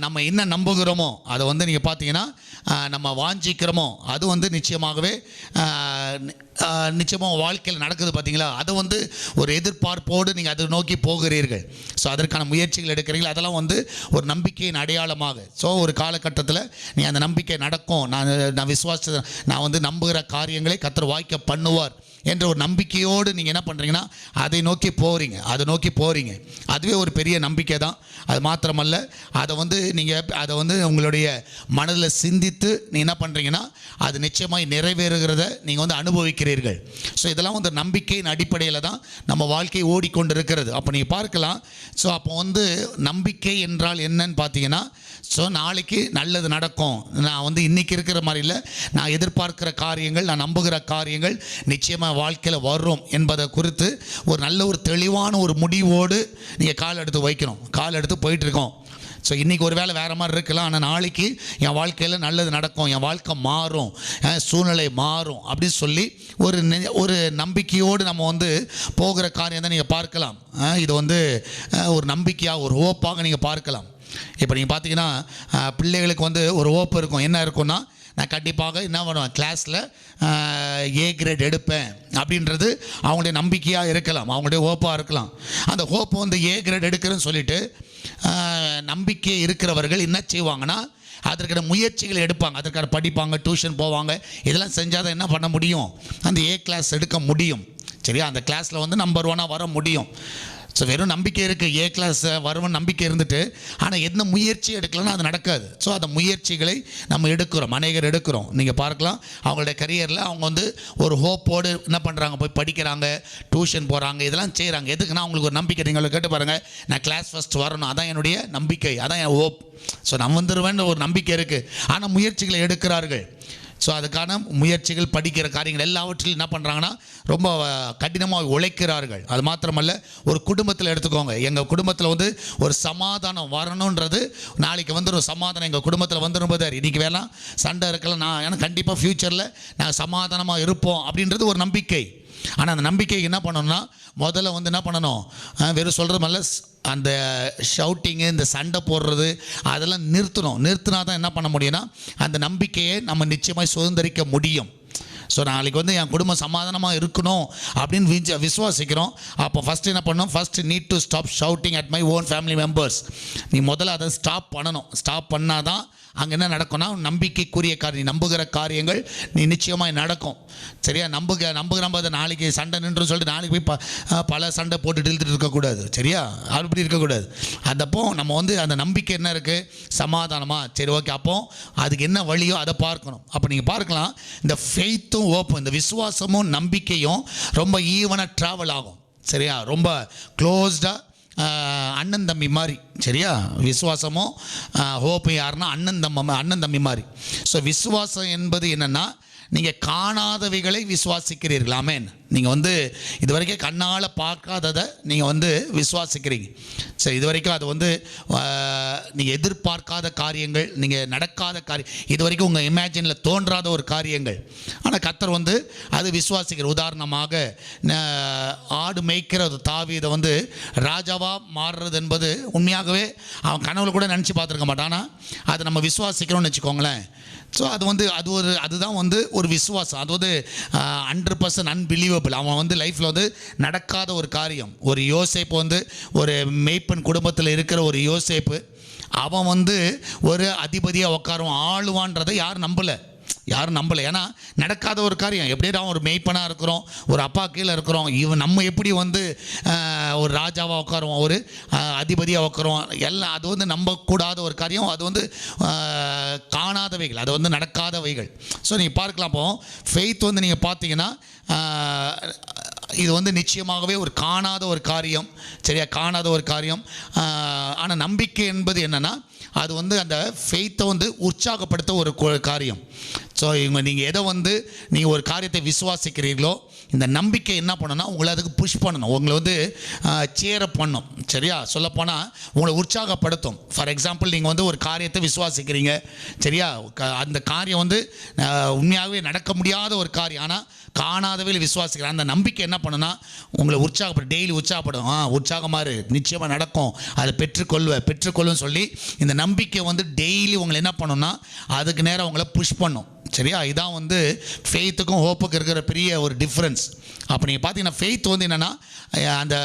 நம்ம என்ன நம்புகிறோமோ அதை வந்து நீங்கள் பார்த்தீங்கன்னா, நம்ம வாஞ்சிக்கிறோமோ அது வந்து நிச்சயமாகவே நிச்சயமாக வாழ்க்கையில் நடக்குது. பார்த்தீங்களா, அதை வந்து ஒரு எதிர்பார்ப்போடு நீங்கள் அதை நோக்கி போகிறீர்கள். ஸோ அதற்கான முயற்சிகள் எடுக்கிறீர்கள். அதெல்லாம் வந்து ஒரு நம்பிக்கையின் அடையாளமாக. ஸோ ஒரு காலகட்டத்தில் நீ அந்த நம்பிக்கை நடக்கும், நான் விசுவாச, நான் வந்து நம்புகிற காரியங்களை கர்த்தர் வாய்க்க பண்ணுவார் என்ற ஒரு நம்பிக்கையோடு நீங்கள் என்ன பண்ணுறீங்கன்னா, அதை நோக்கி போகிறீங்க. அதுவே ஒரு பெரிய நம்பிக்கை தான். அது மாத்திரமல்ல, அதை வந்து உங்களுடைய மனதில் சிந்தித்து நீங்கள் என்ன பண்ணுறீங்கன்னா, அது நிச்சயமாக நிறைவேறுகிறத நீங்கள் வந்து அனுபவிக்கிறீர்கள். ஸோ இதெல்லாம் வந்து நம்பிக்கையின் அடிப்படையில் தான் நம்ம வாழ்க்கை ஓடிக்கொண்டிருக்கிறது. அப்போ நீங்கள் பார்க்கலாம். ஸோ அப்போ வந்து நம்பிக்கை என்றால் என்னன்னு பார்த்தீங்கன்னா, ஸோ நாளைக்கு நல்லது நடக்கும், நான் வந்து இன்றைக்கி இருக்கிற மாதிரி இல்லை, நான் எதிர்பார்க்கிற காரியங்கள், நான் நம்புகிற காரியங்கள் நிச்சயமாக வாழ்க்கையில் வரும் என்பதை குறித்து ஒரு நல்ல ஒரு தெளிவான ஒரு முடிவோடு நீங்கள் கால் எடுத்து போயிட்டுருக்கோம். ஸோ இன்றைக்கி ஒரு வேளை வேறு மாதிரி இருக்கலாம், ஆனால் நாளைக்கு என் வாழ்க்கையில் நல்லது நடக்கும், என் வாழ்க்கை மாறும், சூழ்நிலை மாறும் அப்படின்னு சொல்லி ஒரு நம்பிக்கையோடு நம்ம வந்து போகிற காரியம் தான் நீங்கள் பார்க்கலாம். இது வந்து ஒரு நம்பிக்கையாக, ஒரு ஹோப்பாக நீங்கள் பார்க்கலாம். இப்போ நீங்கள் பார்த்தீங்கன்னா பிள்ளைகளுக்கு வந்து ஒரு ஹோப் இருக்கும். என்ன இருக்குன்னா, நான் கண்டிப்பாக என்ன பண்ணுவேன், கிளாஸில் ஏ கிரேட் எடுப்பேன் அப்படின்றது அவங்களுடைய நம்பிக்கையாக இருக்கலாம், அவங்களுடைய ஹோப்பாக இருக்கலாம். அந்த ஹோப்பை வந்து ஏ கிரேட் எடுக்கிறேன்னு சொல்லிட்டு நம்பிக்கை இருக்கிறவர்கள் என்ன செய்வாங்கன்னா, அதற்கான முயற்சிகளை எடுப்பாங்க, அதற்கான படிப்பாங்க, டியூஷன் போவாங்க. இதெல்லாம் செஞ்சால் தான் என்ன பண்ண முடியும், அந்த ஏ கிளாஸ் எடுக்க முடியும். சரியா, அந்த கிளாஸில் வந்து நம்பர் 1 வர முடியும். ஸோ வெறும் நம்பிக்கை இருக்குது, ஏ கிளாஸ் வருவன் நம்பிக்கை இருந்துட்டு, ஆனால் எந்த முயற்சி எடுக்கலன்னா அது நடக்காது. ஸோ அந்த முயற்சிகளை நம்ம எடுக்கிறோம், அநேகர் எடுக்கிறோம். நீங்கள் பார்க்கலாம், அவங்களுடைய கரியரில் அவங்க வந்து ஒரு ஹோப்போடு என்ன பண்ணுறாங்க, போய் படிக்கிறாங்க, டியூஷன் போகிறாங்க, இதெல்லாம் செய்கிறாங்க. எதுக்குன்னா அவங்களுக்கு ஒரு நம்பிக்கை. நீங்கள் கேட்டு பாருங்கள், நான் கிளாஸ் ஃபஸ்ட் வரணும், அதான் என்னுடைய நம்பிக்கை, அதான் என் ஹோப். ஸோ நான் வந்துடுவேன்னு ஒரு நம்பிக்கை இருக்குது, ஆனால் முயற்சிகளை எடுக்கிறார்கள். ஸோ அதுக்கான முயற்சிகள், படிக்கிற காரியங்கள் எல்லாவற்றிலும் என்ன பண்ணுறாங்கன்னா ரொம்ப கடினமாக உழைக்கிறார்கள். அது மாத்திரமல்ல, ஒரு குடும்பத்தில் எடுத்துக்கோங்க, எங்கள் குடும்பத்தில் வந்து ஒரு சமாதானம் வரணுன்றது, நாளைக்கு வந்து ஒரு சமாதானம் எங்கள் குடும்பத்தில் வந்துடும். இன்றைக்கி வேணாம் சண்டை இருக்கலாம், நான் ஏன்னா கண்டிப்பாக ஃப்யூச்சரில் நாங்கள் சமாதானமாக இருப்போம் அப்படின்றது ஒரு நம்பிக்கை. ஆனால் அந்த நம்பிக்கைக்கு என்ன பண்ணணும்னா, முதல்ல வந்து என்ன பண்ணணும், வெறும் சொல்கிறது மேலே அந்த ஷவுட்டிங்கு, இந்த சண்டை போடுறது அதெல்லாம் நிறுத்தினா தான் என்ன பண்ண முடியும்னா, அந்த நம்பிக்கையை நம்ம நிச்சயமாக சுதந்திரிக்க முடியும். ஸோ நாளைக்கு வந்து என் குடும்பம் சமாதானமாக இருக்கணும் அப்படின்னு விசுவாசிக்கிறோம். அப்போ ஃபஸ்ட்டு என்ன பண்ணணும், first need to stop shouting at my own family members. நீ முதல்ல அதை ஸ்டாப் பண்ணணும். ஸ்டாப் பண்ணால் தான் அங்கே என்ன நடக்கும்னா, நம்பிக்கைக்குரிய காரியம், நம்புகிற காரியங்கள் நீ நிச்சயமாக நடக்கும். சரியா, நம்புகிற நாளைக்கு சண்டை நின்று சொல்லிட்டு நாளைக்கு போய் பல சண்டை போட்டு இழுத்துட்டு இருக்கக்கூடாது. சரியா, அப்படி இருக்கக்கூடாது. அதப்போ நம்ம வந்து அந்த நம்பிக்கை என்ன இருக்குது, சமாதானமாக, சரி ஓகே, அப்போ அதுக்கு என்ன வழியோ அதை பார்க்கணும். அப்போ நீங்கள் பார்க்கலாம், இந்த ஃபெய்த்தும் ஹோப்பும், இந்த விசுவாசமும் நம்பிக்கையும் ரொம்ப ஈவனாக ட்ராவல் ஆகும். சரியா, ரொம்ப க்ளோஸ்டாக அண்ணன் தம்பி மாதிரி. சரியா, விசுவாசமும் ஹோப்பும் யாருன்னா அண்ணன் தம்பி மாதிரி. ஸோ விசுவாசம் என்பது என்னென்னா, நீங்கள் காணாதவைகளை விசுவாசிக்கிறீர்கள். ஆமென். நீங்கள் வந்து இது வரைக்கும் கண்ணால் பார்க்காததை நீங்கள் வந்து விசுவாசிக்கிறீங்க. சரி, இது வரைக்கும் அது வந்து நீங்கள் எதிர்பார்க்காத காரியங்கள், நீங்கள் நடக்காத காரியம், இது வரைக்கும் உங்கள் இமேஜினில் தோன்றாத ஒரு காரியங்கள், ஆனால் கர்த்தர் வந்து அது விசுவாசிக்கிற. உதாரணமாக ஆடு மேய்க்கிற தாவீதை வந்து ராஜாவாக மாறுறது என்பது உண்மையாகவே அவன் கனவுல கூட நினச்சி பார்த்துருக்க மாட்டான். ஆனால் அதை நம்ம விசுவாசிக்கிறோம்னு வச்சுக்கோங்களேன். ஸோ அது வந்து அதுதான் வந்து ஒரு விசுவாசம். அது வந்து 100% அன்பிலீவபிள். அவன் வந்து லைஃப்பில் வந்து நடக்காத ஒரு காரியம். ஒரு யோசேப்பு வந்து ஒரு மேய்ப்பன் குடும்பத்தில் இருக்கிற ஒரு யோசேப்பு, அவன் வந்து ஒரு அதிபதியாக உட்காருவான், ஆளுவான்றதை யாரும் நம்பலை. ஏன்னா நடக்காத ஒரு காரியம். எப்படியா அவன் ஒரு மெய்ப்பனாக இருக்கிறோம், ஒரு அப்பா கீழே இருக்கிறோம், இவன் நம்ம எப்படி வந்து ஒரு ராஜாவாக உட்காருவோம், ஒரு அதிபதியாக உட்காருவோம், எல்லாம் அது வந்து நம்பக்கூடாத ஒரு காரியம். அது வந்து காணாதவைகள், அது வந்து நடக்காதவைகள். ஸோ நீங்கள் பார்க்கலாம், அப்போ ஃபெய்த் வந்து நீங்கள் பார்த்தீங்கன்னா இது வந்து நிச்சயமாகவே ஒரு காணாத ஒரு காரியம். சரியா, காணாத ஒரு காரியம். ஆனால் நம்பிக்கை என்பது என்னென்னா, அது வந்து அந்த ஃபெய்த்தை வந்து உற்சாகப்படுத்த ஒரு காரியம். ஸோ நீங்கள் எதை வந்து நீங்கள் ஒரு காரியத்தை விசுவாசிக்கிறீர்களோ, இந்த நம்பிக்கை என்ன பண்ணணும்னா, உங்களை அதுக்கு புஷ் பண்ணணும், உங்களை வந்து சேரப் பண்ணும். சரியா, சொல்லப்போனால் உங்களை உற்சாகப்படுத்தும். ஃபார் எக்ஸாம்பிள், நீங்கள் வந்து ஒரு காரியத்தை விசுவாசிக்கிறீங்க. சரியா, அந்த காரியம் வந்து உண்மையாகவே நடக்க முடியாத ஒரு காரியம், ஆனால் காணாதவையில் விசுவாசிக்கிறேன். அந்த நம்பிக்கை என்ன பண்ணுன்னா, உங்களை உற்சாகப்படும், டெய்லி உற்சாகப்படும். உற்சாகமாக நிச்சயமாக நடக்கும், அதை பெற்றுக்கொள்ளுன்னு சொல்லி இந்த நம்பிக்கை வந்து டெய்லி உங்களை என்ன பண்ணுன்னா, அதுக்கு நேரம் உங்களை புஷ் பண்ணும். சரியா, இதான் வந்து ஃபெய்த்துக்கும் ஹோப்புக்கும் இருக்கிற பெரிய ஒரு டிஃப்ரென்ஸ். அப்போ நீங்கள் பார்த்தீங்கன்னா, ஃபெய்த் வந்து என்னென்னா, அந்த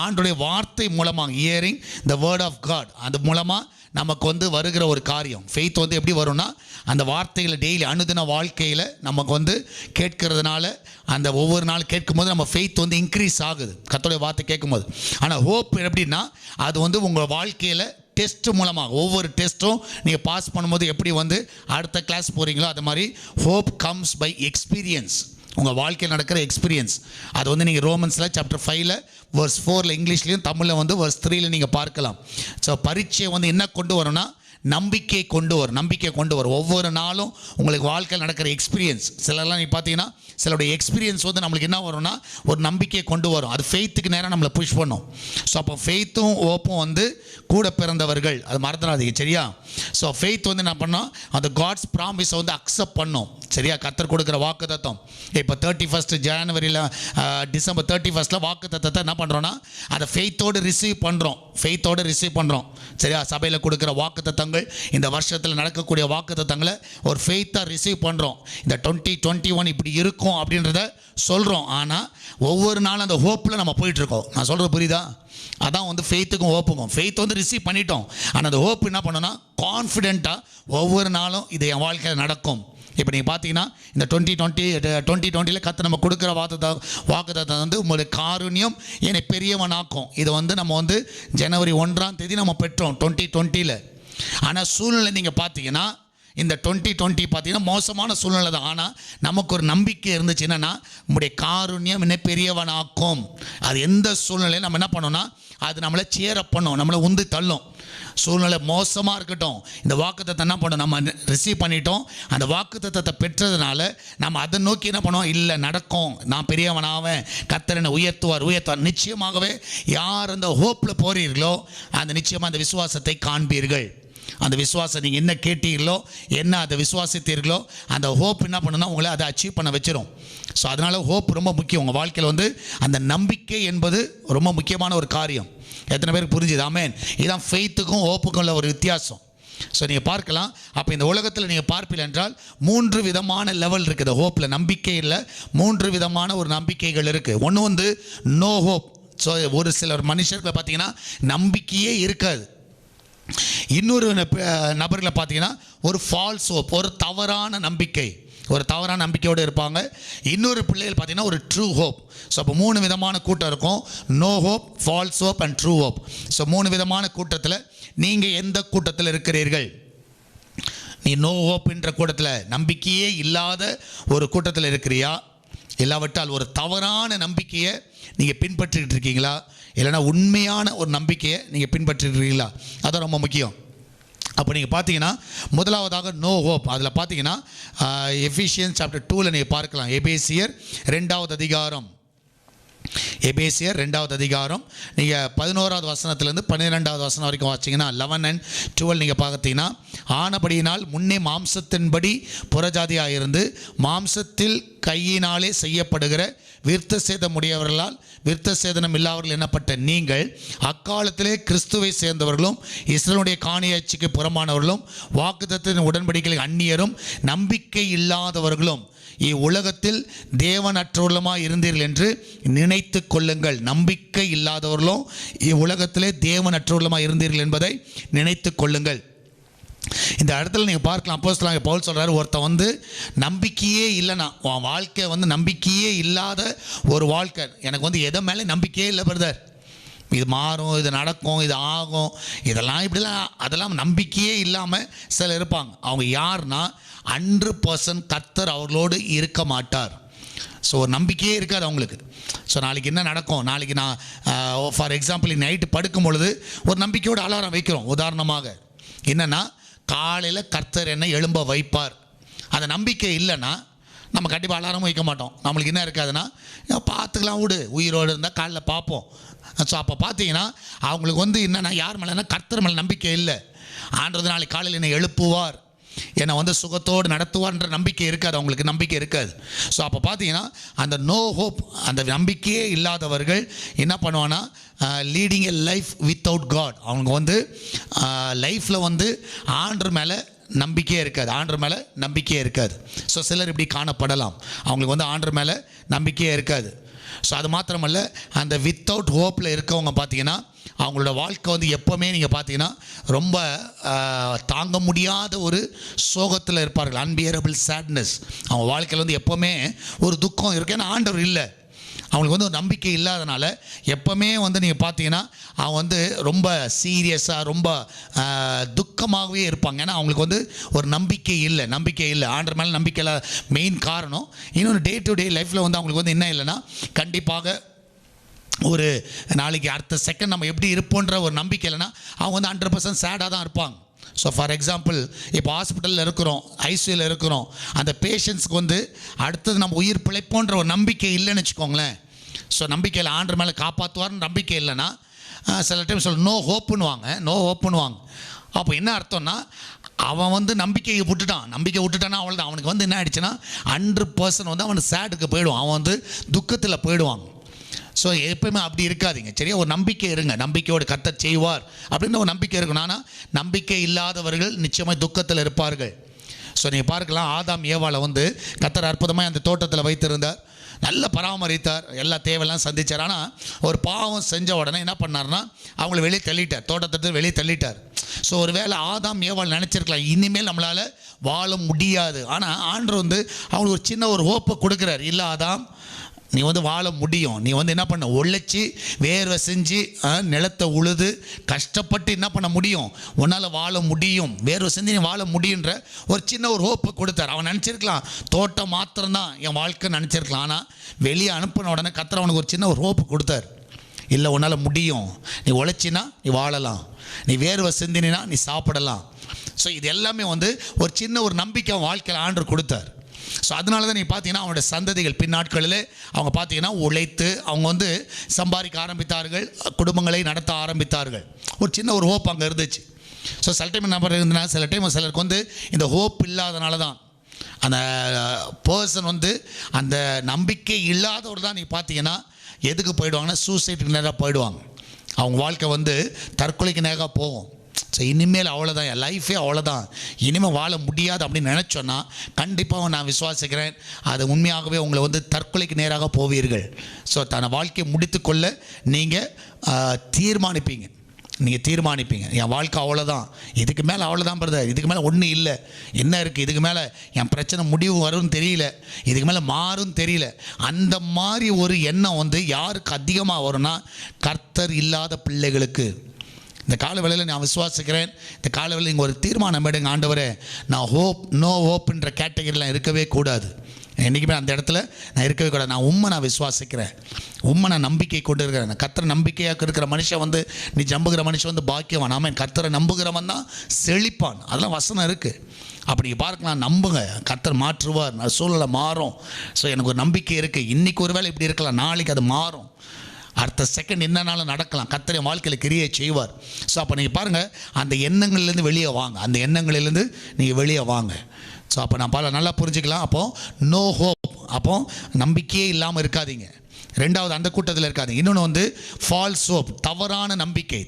ஆண்டுடைய வார்த்தை மூலமாக, hearing the word of God, அது மூலமாக நமக்கு வந்து வருகிற ஒரு காரியம். ஃபெய்த் வந்து எப்படி வரும்னா, அந்த வார்த்தைகளை டெய்லி அனுதின வாழ்க்கையில் நமக்கு வந்து கேட்கறதுனால, அந்த ஒவ்வொரு நாள் கேட்கும்போது நம்ம ஃபெய்த் வந்து இன்க்ரீஸ் ஆகுது, கர்த்தருடைய வார்த்தை கேட்கும்போது. ஆனால் ஹோப் எப்படின்னா, அது வந்து உங்கள் வாழ்க்கையில் டெஸ்ட் மூலமாக, ஒவ்வொரு டெஸ்ட்டும் நீங்கள் பாஸ் பண்ணும்போது எப்படி வந்து அடுத்த கிளாஸ் போகிறீங்களோ, அது மாதிரி ஹோப் கம்ஸ் பை எக்ஸ்பீரியன்ஸ். உங்கள் வாழ்க்கையில் நடக்கிற எக்ஸ்பீரியன்ஸ். அது வந்து நீங்கள் ரோமன்ஸில் சாப்டர் 5 verse 4 இங்கிலீஷ்லேயும் தமிழில் வந்து verse 3 நீங்கள் பார்க்கலாம். ஸோ பரீட்சை வந்து என்ன கொண்டு வரும்னா, நம்பிக்கை கொண்டு வரும். ஒவ்வொரு நாளும் உங்களுக்கு வாழ்க்கையில் நடக்கிற எக்ஸ்பீரியன்ஸ், சிலர்லாம் நீ பார்த்தீங்கன்னா சிலருடைய எக்ஸ்பீரியன்ஸ் வந்து நம்மளுக்கு என்ன வரும்னா ஒரு நம்பிக்கையை கொண்டு வரும். அது ஃபெய்த்துக்கு நேரம் நம்மளை புஷ் பண்ணும். ஸோ அப்போ ஃபெய்த்தும் ஹோப்பும் வந்து கூட பிறந்தவர்கள், அது மறந்துடாதீங்க, சரியா? ஸோ ஃபெய்த் வந்து என்ன பண்ணோம், அந்த காட்ஸ் ப்ராமிஸை வந்து அக்செப்ட் பண்ணோம், சரியா? கர்த்தர் கொடுக்குற வாக்குத்தத்தம். இப்போ 31 ஜனவரியில் டிசம்பர் 31 வாக்குத்தத்தத்தை என்ன பண்ணுறோன்னா அதை ஃபெய்த்தோடு ரிசீவ் பண்ணுறோம், சரியா? சபையில் கொடுக்குற வாக்குத்தத்தங்கள், இந்த வருஷத்தில் நடக்கக்கூடிய வாக்குத்தத்தங்களை ஒரு ஃபெய்த்தாக ரிசீவ் பண்ணுறோம். இந்த 2021 இப்படி இருக்கும் அப்படின்றத சொல்கிறோம். ஆனால் ஒவ்வொரு நாளும் அந்த ஹோப்பில் நம்ம போயிட்டுருக்கோம். நான் சொல்கிறது புரியுதா? அதான் வந்து ஃபெய்த்துக்கும் ஹோப்புக்கும். ஃபெய்த் வந்து ரிசீவ் பண்ணிட்டோம், ஆனால் அந்த ஹோப் என்ன பண்ணோன்னா கான்ஃபிடென்ட்டாக ஒவ்வொரு நாளும் இது என் வாழ்க்கையில் நடக்கும். இப்போ நீங்கள் பார்த்தீங்கன்னா இந்த 2020 கர்த்தர் நம்ம கொடுக்குற வாக்குத்தத்தம் வந்து உங்களுடைய காருண்யம் என்னை பெரியவனாக்கும். இது வந்து நம்ம வந்து ஜனவரி 1 நம்ம பெற்றோம் 2020. ஆனால் சூழ்நிலை நீங்கள் பார்த்தீங்கன்னா இந்த 2020 பார்த்தீங்கன்னா மோசமான சூழ்நிலை தான். ஆனால் நமக்கு ஒரு நம்பிக்கை இருந்துச்சு, என்னென்னா நம்முடைய காருண்யம் என்னை பெரியவனாக்கும். அது எந்த சூழ்நிலையும் நம்ம என்ன பண்ணோம்னா அது நம்மளை சேரப் பண்ணும், நம்மளை உந்து தள்ளும். சூழ்நிலை மோசமாக இருக்கட்டும், இந்த வாக்குத்தத்தம் என்ன பண்ணோம், நம்ம ரிசீவ் பண்ணிட்டோம். அந்த வாக்குத்தத்தத்தை பெற்றதுனால நம்ம அதை நோக்கி என்ன பண்ணுவோம், இல்லை நடக்கும், நான் பெரியவனாவேன், கர்த்தர் என்னை உயர்த்துவார். நிச்சயமாகவே யார் அந்த ஹோப்பில் போகிறீர்களோ அந்த நிச்சயமாக அந்த விசுவாசத்தை காண்பீர்கள். அந்த விசுவாசம் நீங்கள் என்ன கேட்டீர்களோ, என்ன அதை விசுவாசித்தீர்களோ, அந்த ஹோப் என்ன பண்ணுன்னா உங்களை அதை அச்சீவ் பண்ண வச்சிடும். ஸோ அதனால் ஹோப் ரொம்ப முக்கியம். உங்கள் வாழ்க்கையில் வந்து அந்த நம்பிக்கை என்பது ரொம்ப முக்கியமான ஒரு காரியம். எத்தனை பேருக்கு புரிஞ்சுது? ஆமென். இதுதான் ஃபெய்த்துக்கும் ஹோப்புக்கும் உள்ள ஒரு வித்தியாசம். ஸோ நீங்கள் பார்க்கலாம். அப்போ இந்த உலகத்தில் நீங்கள் பார்ப்பீர்கள் என்றால் 3 விதமான லெவல் இருக்குது ஹோப்பில். நம்பிக்கையில் 3 விதமான ஒரு நம்பிக்கைகள் இருக்குது. ஒன்று வந்து நோ ஹோப். ஸோ ஒரு சிலர் மனுஷர்களை பார்த்தீங்கன்னா நம்பிக்கையே இருக்காது. இன்னொரு நபர்களை பார்த்தீங்கன்னா ஒரு ஃபால்ஸ் ஹோப், ஒரு தவறான நம்பிக்கையோடு இருப்பாங்க. இன்னொரு பிள்ளைகள் பார்த்தீங்கன்னா ஒரு ட்ரூ ஹோப். ஸோ அப்போ 3 விதமான கூட்டம் இருக்கும். No hope, false hope and true hope. So 3 விதமான கூட்டத்தில் நீங்கள் எந்த கூட்டத்தில் இருக்கிறீர்கள்? நீ நோ ஹோப்ன்ற கூட்டத்தில், நம்பிக்கையே இல்லாத ஒரு கூட்டத்தில் இருக்கிறியா? இல்லாவிட்டால் ஒரு தவறான நம்பிக்கையை நீங்கள் பின்பற்றிட்டு இருக்கீங்களா? இல்லைனா உண்மையான ஒரு நம்பிக்கையை நீங்கள் பின்பற்றிட்டு இருக்கீங்களா? அதான் ரொம்ப முக்கியம். அப்போ நீங்கள் பார்த்தீங்கன்னா முதலாவதாக நோ ஹோப். அதில் பார்த்தீங்கன்னா எஃபிஷியன்ஸ் சாப்டர் 2 நீங்கள் பார்க்கலாம். எபேசியர் 2வது அதிகாரம் நீங்கள் 11வது வசனத்திலேருந்து 12வது வசனம் வரைக்கும் வாசிங்கன்னா 11 and 12 நீங்கள் பார்த்தீங்கன்னா, ஆனபடியினால் முன்னே மாம்சத்தின்படி புறஜாதியாக இருந்து மாம்சத்தில் கையினாலே செய்யப்படுகிற விருத்த சேதமுடையவர்களால் விருத்த சேதனம் இல்லாதவர்கள் எனப்பட்ட நீங்கள் அக்காலத்திலே கிறிஸ்துவை சேர்ந்தவர்களும் இஸ்ரவேலுடைய காணியாட்சிக்கு புறமானவர்களும் வாக்குத்தத்தத்தின் உடன்படிக்கையில் அந்நியரும் நம்பிக்கை இல்லாதவர்களும் இவ்வுலகத்தில் தேவனற்றவர்களுமாய் இருந்தீர்கள் என்று நினைத்து கொள்ளுங்கள். நம்பிக்கை இல்லாதவர்களும் இவ்வுலகத்திலே தேவனற்றவர்களுமாய் இருந்தீர்கள் என்பதை நினைத்து கொள்ளுங்கள். இந்த இடத்துல நீங்கள் பார்க்கலாம், அப்போஸ்தலனாகிய பவுல் சொல்கிறார், ஒருத்தன் வந்து நம்பிக்கையே இல்லைனா, உன் வாழ்க்கை வந்து நம்பிக்கையே இல்லாத ஒரு வாழ்க்கை, எனக்கு வந்து எதை மேலே நம்பிக்கையே இல்லை பிரதர், இது மாறும், இது நடக்கும், இது ஆகும், இதெல்லாம் இப்படிலாம், அதெல்லாம் நம்பிக்கையே இல்லாமல் சிலர் இருப்பாங்க. அவங்க யாருன்னா 100% கர்த்தர் அவர்களோடு இருக்க மாட்டார். ஸோ ஒரு நம்பிக்கையே இருக்காது அவங்களுக்கு. ஸோ நாளைக்கு என்ன நடக்கும், நாளைக்கு நான் ஃபார் எக்ஸாம்பிள் நைட்டு படுக்கும் பொழுது ஒரு நம்பிக்கையோடு அலாரம் வைக்கிறோம். உதாரணமாக என்னென்னா, காலையில் கர்த்தர் என்னை எழும்ப வைப்பார். அந்த நம்பிக்கை இல்லைன்னா நம்ம கண்டிப்பாக அலாரமும் வைக்க மாட்டோம். நம்மளுக்கு என்ன இருக்காதுன்னா, பார்த்துக்கலாம் விடு, உயிரோடு இருந்தால் காலைல பார்ப்போம். ஸோ அப்போ பார்த்தீங்கன்னா அவங்களுக்கு வந்து என்னென்னா, யார் மேலேனா கர்த்தர் மேலே நம்பிக்கை இல்லை. ஆண்டவர் நாளைக்கு காலையில் என்னை எழுப்புவார், என்னை வந்து சுகத்தோடு நடத்துவார்ன்ற நம்பிக்கை இருக்காது, அவங்களுக்கு நம்பிக்கை இருக்காது. ஸோ அப்போ பார்த்தீங்கன்னா அந்த நோ ஹோப், அந்த நம்பிக்கையே இல்லாதவர்கள் என்ன பண்ணுவான்னா, leading a life without God. அவங்க வந்து லைஃப்பில் வந்து ஆண்டவர் மேலே நம்பிக்கையே இருக்காது. ஸோ சிலர் இப்படி காணப்படலாம், அவங்களுக்கு வந்து ஆண்டவர் மேலே நம்பிக்கையே இருக்காது. ஸோ அது மாத்திரமல்ல, அந்த வித்தவுட் ஹோப்பில் இருக்கவங்க பார்த்தீங்கன்னா அவங்களோட வாழ்க்கை வந்து எப்போவுமே நீங்கள் பார்த்தீங்கன்னா ரொம்ப தாங்க முடியாத ஒரு சோகத்தில் இருப்பார்கள். Unbearable sadness. அவங்க வாழ்க்கையில் வந்து எப்போவுமே ஒரு துக்கம் இருக்குது. ஏன்னா ஆண்டவர் இல்லை, அவங்களுக்கு வந்து ஒரு நம்பிக்கை இல்லாதனால எப்போவுமே வந்து நீங்கள் பார்த்தீங்கன்னா அவங்க வந்து ரொம்ப சீரியஸாக ரொம்ப துக்கமாகவே இருப்பாங்க. ஏன்னா அவங்களுக்கு வந்து ஒரு நம்பிக்கை இல்லை. ஆண்டவர் மேலே நம்பிக்கை இல்லை. மெயின் காரணம் இன்னொன்று, டே டு டே லைஃப்பில் வந்து அவங்களுக்கு வந்து என்ன இல்லைன்னா, கண்டிப்பாக ஒரு நாளைக்கு அடுத்த செகண்ட் நம்ம எப்படி இருப்போன்ற ஒரு நம்பிக்கை இல்லைன்னா அவங்க வந்து 100% சேடாக தான் இருப்பாங்க. ஸோ ஃபார் எக்ஸாம்பிள் இப்போ ஹாஸ்பிட்டலில் இருக்கிறோம், ஐசியூவில் இருக்கிறோம், அந்த பேஷண்ட்ஸ்க்கு வந்து அடுத்தது நம்ம உயிர் பிழைப்போன்ற ஒரு நம்பிக்கை இல்லைன்னு வச்சுக்கோங்களேன். ஸோ நம்பிக்கையில் ஆண்டவர் மேலே காப்பாற்றுவார்னு நம்பிக்கை இல்லைன்னா சில டைம் நோ ஹோப்புன்னுவாங்க. அப்போ என்ன அர்த்தம்னா அவன் வந்து நம்பிக்கையை விட்டுட்டான்னா அவ்வளோதான். அவனுக்கு வந்து என்ன ஆயிடுச்சுன்னா 100% வந்து அவன் சேடுக்கு போயிடுவான், அவன் வந்து துக்கத்தில் போயிடுவாங்க. ஸோ எப்பவுமே அப்படி இருக்காதீங்க, சரியா? ஒரு நம்பிக்கை இருங்க, நம்பிக்கையோடு கர்த்தர் செய்வார் அப்படின்னு ஒரு நம்பிக்கை இருக்கணும். ஆனால் நம்பிக்கை இல்லாதவர்கள் நிச்சயமாக துக்கத்தில் இருப்பார்கள். ஸோ நீங்கள் பார்க்கலாம், ஆதாம் ஏவாளை வந்து கர்த்தர் அற்புதமாக அந்த தோட்டத்தில் வைத்திருந்தார், நல்ல பராமரித்தார், எல்லா தேவையெல்லாம் சந்தித்தார். ஆனால் ஒரு பாவம் செஞ்ச உடனே என்ன பண்ணார்னா அவங்கள வெளியே தள்ளிட்டார், தோட்டத்தை வெளியே தள்ளிட்டார். ஸோ ஒரு வேளை ஆதாம் ஏவாள் நினச்சிருக்கலாம் இனிமேல் நம்மளால் வாழ முடியாது. ஆனால் ஆண்டவர் வந்து அவங்களுக்கு ஒரு சின்ன ஒரு ஹோப்பை கொடுக்குறார். இல்லை ஆதாம், நீ வந்து வாழ முடியும், நீ வந்து என்ன பண்ண, உழைச்சி வேர்வை செஞ்சு நிலத்தை உழுது கஷ்டப்பட்டு என்ன பண்ண முடியும், உன்னால் வாழ முடியும், வேர்வை செஞ்சு நீ வாழ முடியுன்ற ஒரு சின்ன ஒரு ஹோப்பை கொடுத்தார். அவன் நினச்சிருக்கலாம் தோட்டம் மாத்திரம்தான் என் வாழ்க்கை நினச்சிருக்கலாம். ஆனால் வெளியே அனுப்பின உடனே கர்த்தர் அவனுக்கு ஒரு சின்ன ஒரு ஹோப்பு கொடுத்தார். இல்லை, உன்னால் முடியும், நீ உழைச்சினா நீ வாழலாம், நீ வேர்வை செஞ்சினா நீ சாப்பிடலாம். ஸோ இது எல்லாமே வந்து ஒரு சின்ன ஒரு நம்பிக்கை அவன் வாழ்க்கையில் ஆண்டவர் கொடுத்தார். ஸோ அதனால தான் நீங்கள் பார்த்தீங்கன்னா அவனுடைய சந்ததிகள் பின்னாட்களில் அவங்க பார்த்தீங்கன்னா உழைத்து அவங்க வந்து சம்பாதிக்க ஆரம்பித்தார்கள், குடும்பங்களை நடத்த ஆரம்பித்தார்கள். ஒரு சின்ன ஒரு ஹோப் அங்கே இருந்துச்சு. ஸோ சில டைம் என்ன பண்ணுறதுன்னா சில டைம் சிலருக்கு வந்து இந்த ஹோப் இல்லாதனால தான் அந்த பர்சன் வந்து அந்த நம்பிக்கை இல்லாதவர் தான் நீங்கள் பார்த்தீங்கன்னா எதுக்கு போயிடுவாங்கன்னா சூசைடுக்கு நேராக போயிடுவாங்க. அவங்க வாழ்க்கை வந்து தற்கொலைக்கு நேராக போகும். ஸோ இனிமேல் அவ்வளோதான், என் லைஃபே அவ்வளோதான், இனிமேல் வாழ முடியாது அப்படின்னு நினச்சோன்னா கண்டிப்பாக நான் விசுவாசிக்கிறேன் அது உண்மையாகவே உங்களை வந்து தற்கொலைக்கு நேராக போவீர்கள். ஸோ தன்னை வாழ்க்கையை முடித்துக்கொள்ள நீங்கள் தீர்மானிப்பீங்க, என் வாழ்க்கை அவ்வளோதான், இதுக்கு மேலே அவ்வளோதான் பிரதர், இதுக்கு மேலே ஒன்றும் இல்லை, என்ன இருக்குது, இதுக்கு மேலே என் பிரச்சனை முடிவு வரும்னு தெரியல, இதுக்கு மேலே மாறும் தெரியல. அந்த மாதிரி ஒரு எண்ணம் வந்து யாருக்கு அதிகமாக வரும்னா கர்த்தர் இல்லாத பிள்ளைகளுக்கு. இந்த காலவேளையில் நான் விசுவாசிக்கிறேன், இந்த காலவேளையில் நீங்கள் ஒரு தீர்மானம் எடுங்க, ஆண்டவரே நான் நோ ஹோப்ன்ற கேட்டகரிலாம் இருக்கவே கூடாது, என்றைக்குமே அந்த இடத்துல நான் இருக்கவே கூடாது. நான் விசுவாசிக்கிறேன், நான் நம்பிக்கை கொண்டு இருக்கிறேன். கர்த்தரை நம்பிக்கையாக இருக்கிற மனுஷன் வந்து நீ நம்புகிற மனுஷன் வந்து பாக்கியவான். ஆமாம், கர்த்தரை நம்புகிறவன் தான் செழிப்பான், அதெல்லாம் வசனம் இருக்குது. அப்படி பார்க்கலாம், நம்புங்க, கர்த்தர் மாற்றுவார், சூழ்நிலை மாறும். ஸோ எனக்கு ஒரு நம்பிக்கை இருக்குது, இன்றைக்கி ஒரு வேளை இப்படி இருக்கலாம், நாளைக்கு அது மாறும், அடுத்த செகண்ட் என்னன்னாலும் நடக்கலாம், கர்த்தர் என் வாழ்க்கையில் கிரியை செய்வார். ஸோ அப்போ நீங்கள் பாருங்கள், அந்த எண்ணங்கள்லேருந்து வெளியே வாங்க, ஸோ அப்போ நான் நல்லா புரிஞ்சுக்கலாம். அப்போது நோ ஹோப், அப்போது நம்பிக்கையே இல்லாமல் இருக்காதீங்க. ரெண்டாவது அந்த கூட்டத்தில் இருக்காதீங்க. இன்னொன்று வந்து ஃபால்ஸ் ஹோப், தவறான நம்பிக்கை.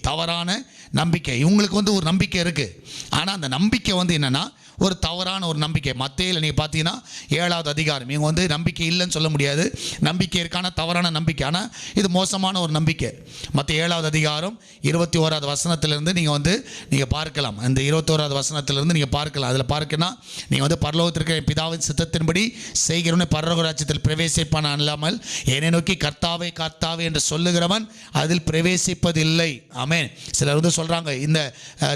இவங்களுக்கு வந்து ஒரு நம்பிக்கை இருக்குது, ஆனால் அந்த நம்பிக்கை வந்து என்னென்னா ஒரு தவறான ஒரு நம்பிக்கை. மத்தேயுல நீங்கள் பார்த்தீங்கன்னா 7வது அதிகாரம், இவங்க வந்து நம்பிக்கை இல்லைன்னு சொல்ல முடியாது, நம்பிக்கை இருக்கான தவறான நம்பிக்கை, ஆனால் இது மோசமான ஒரு நம்பிக்கை. மத்தேயு 7வது அதிகாரம் 21வது வசனத்திலிருந்து நீங்கள் பார்க்கலாம். அந்த 21வது வசனத்திலிருந்து நீங்கள் பார்க்கலாம். அதில் பார்க்கனா நீங்கள் வந்து பரலோகத்திற்கு பிதாவின் சித்தத்தின்படி செய்கிறவனே பரலோக ராஜ்யத்தில் பிரவேசிப்பான் அல்லாமல் என்னை நோக்கி கர்த்தாவே கர்த்தாவே என்று சொல்லுகிறவன் அதில் பிரவேசிப்பதில்லை. ஆமென். சிலர் வந்து சொல்கிறாங்க, இந்த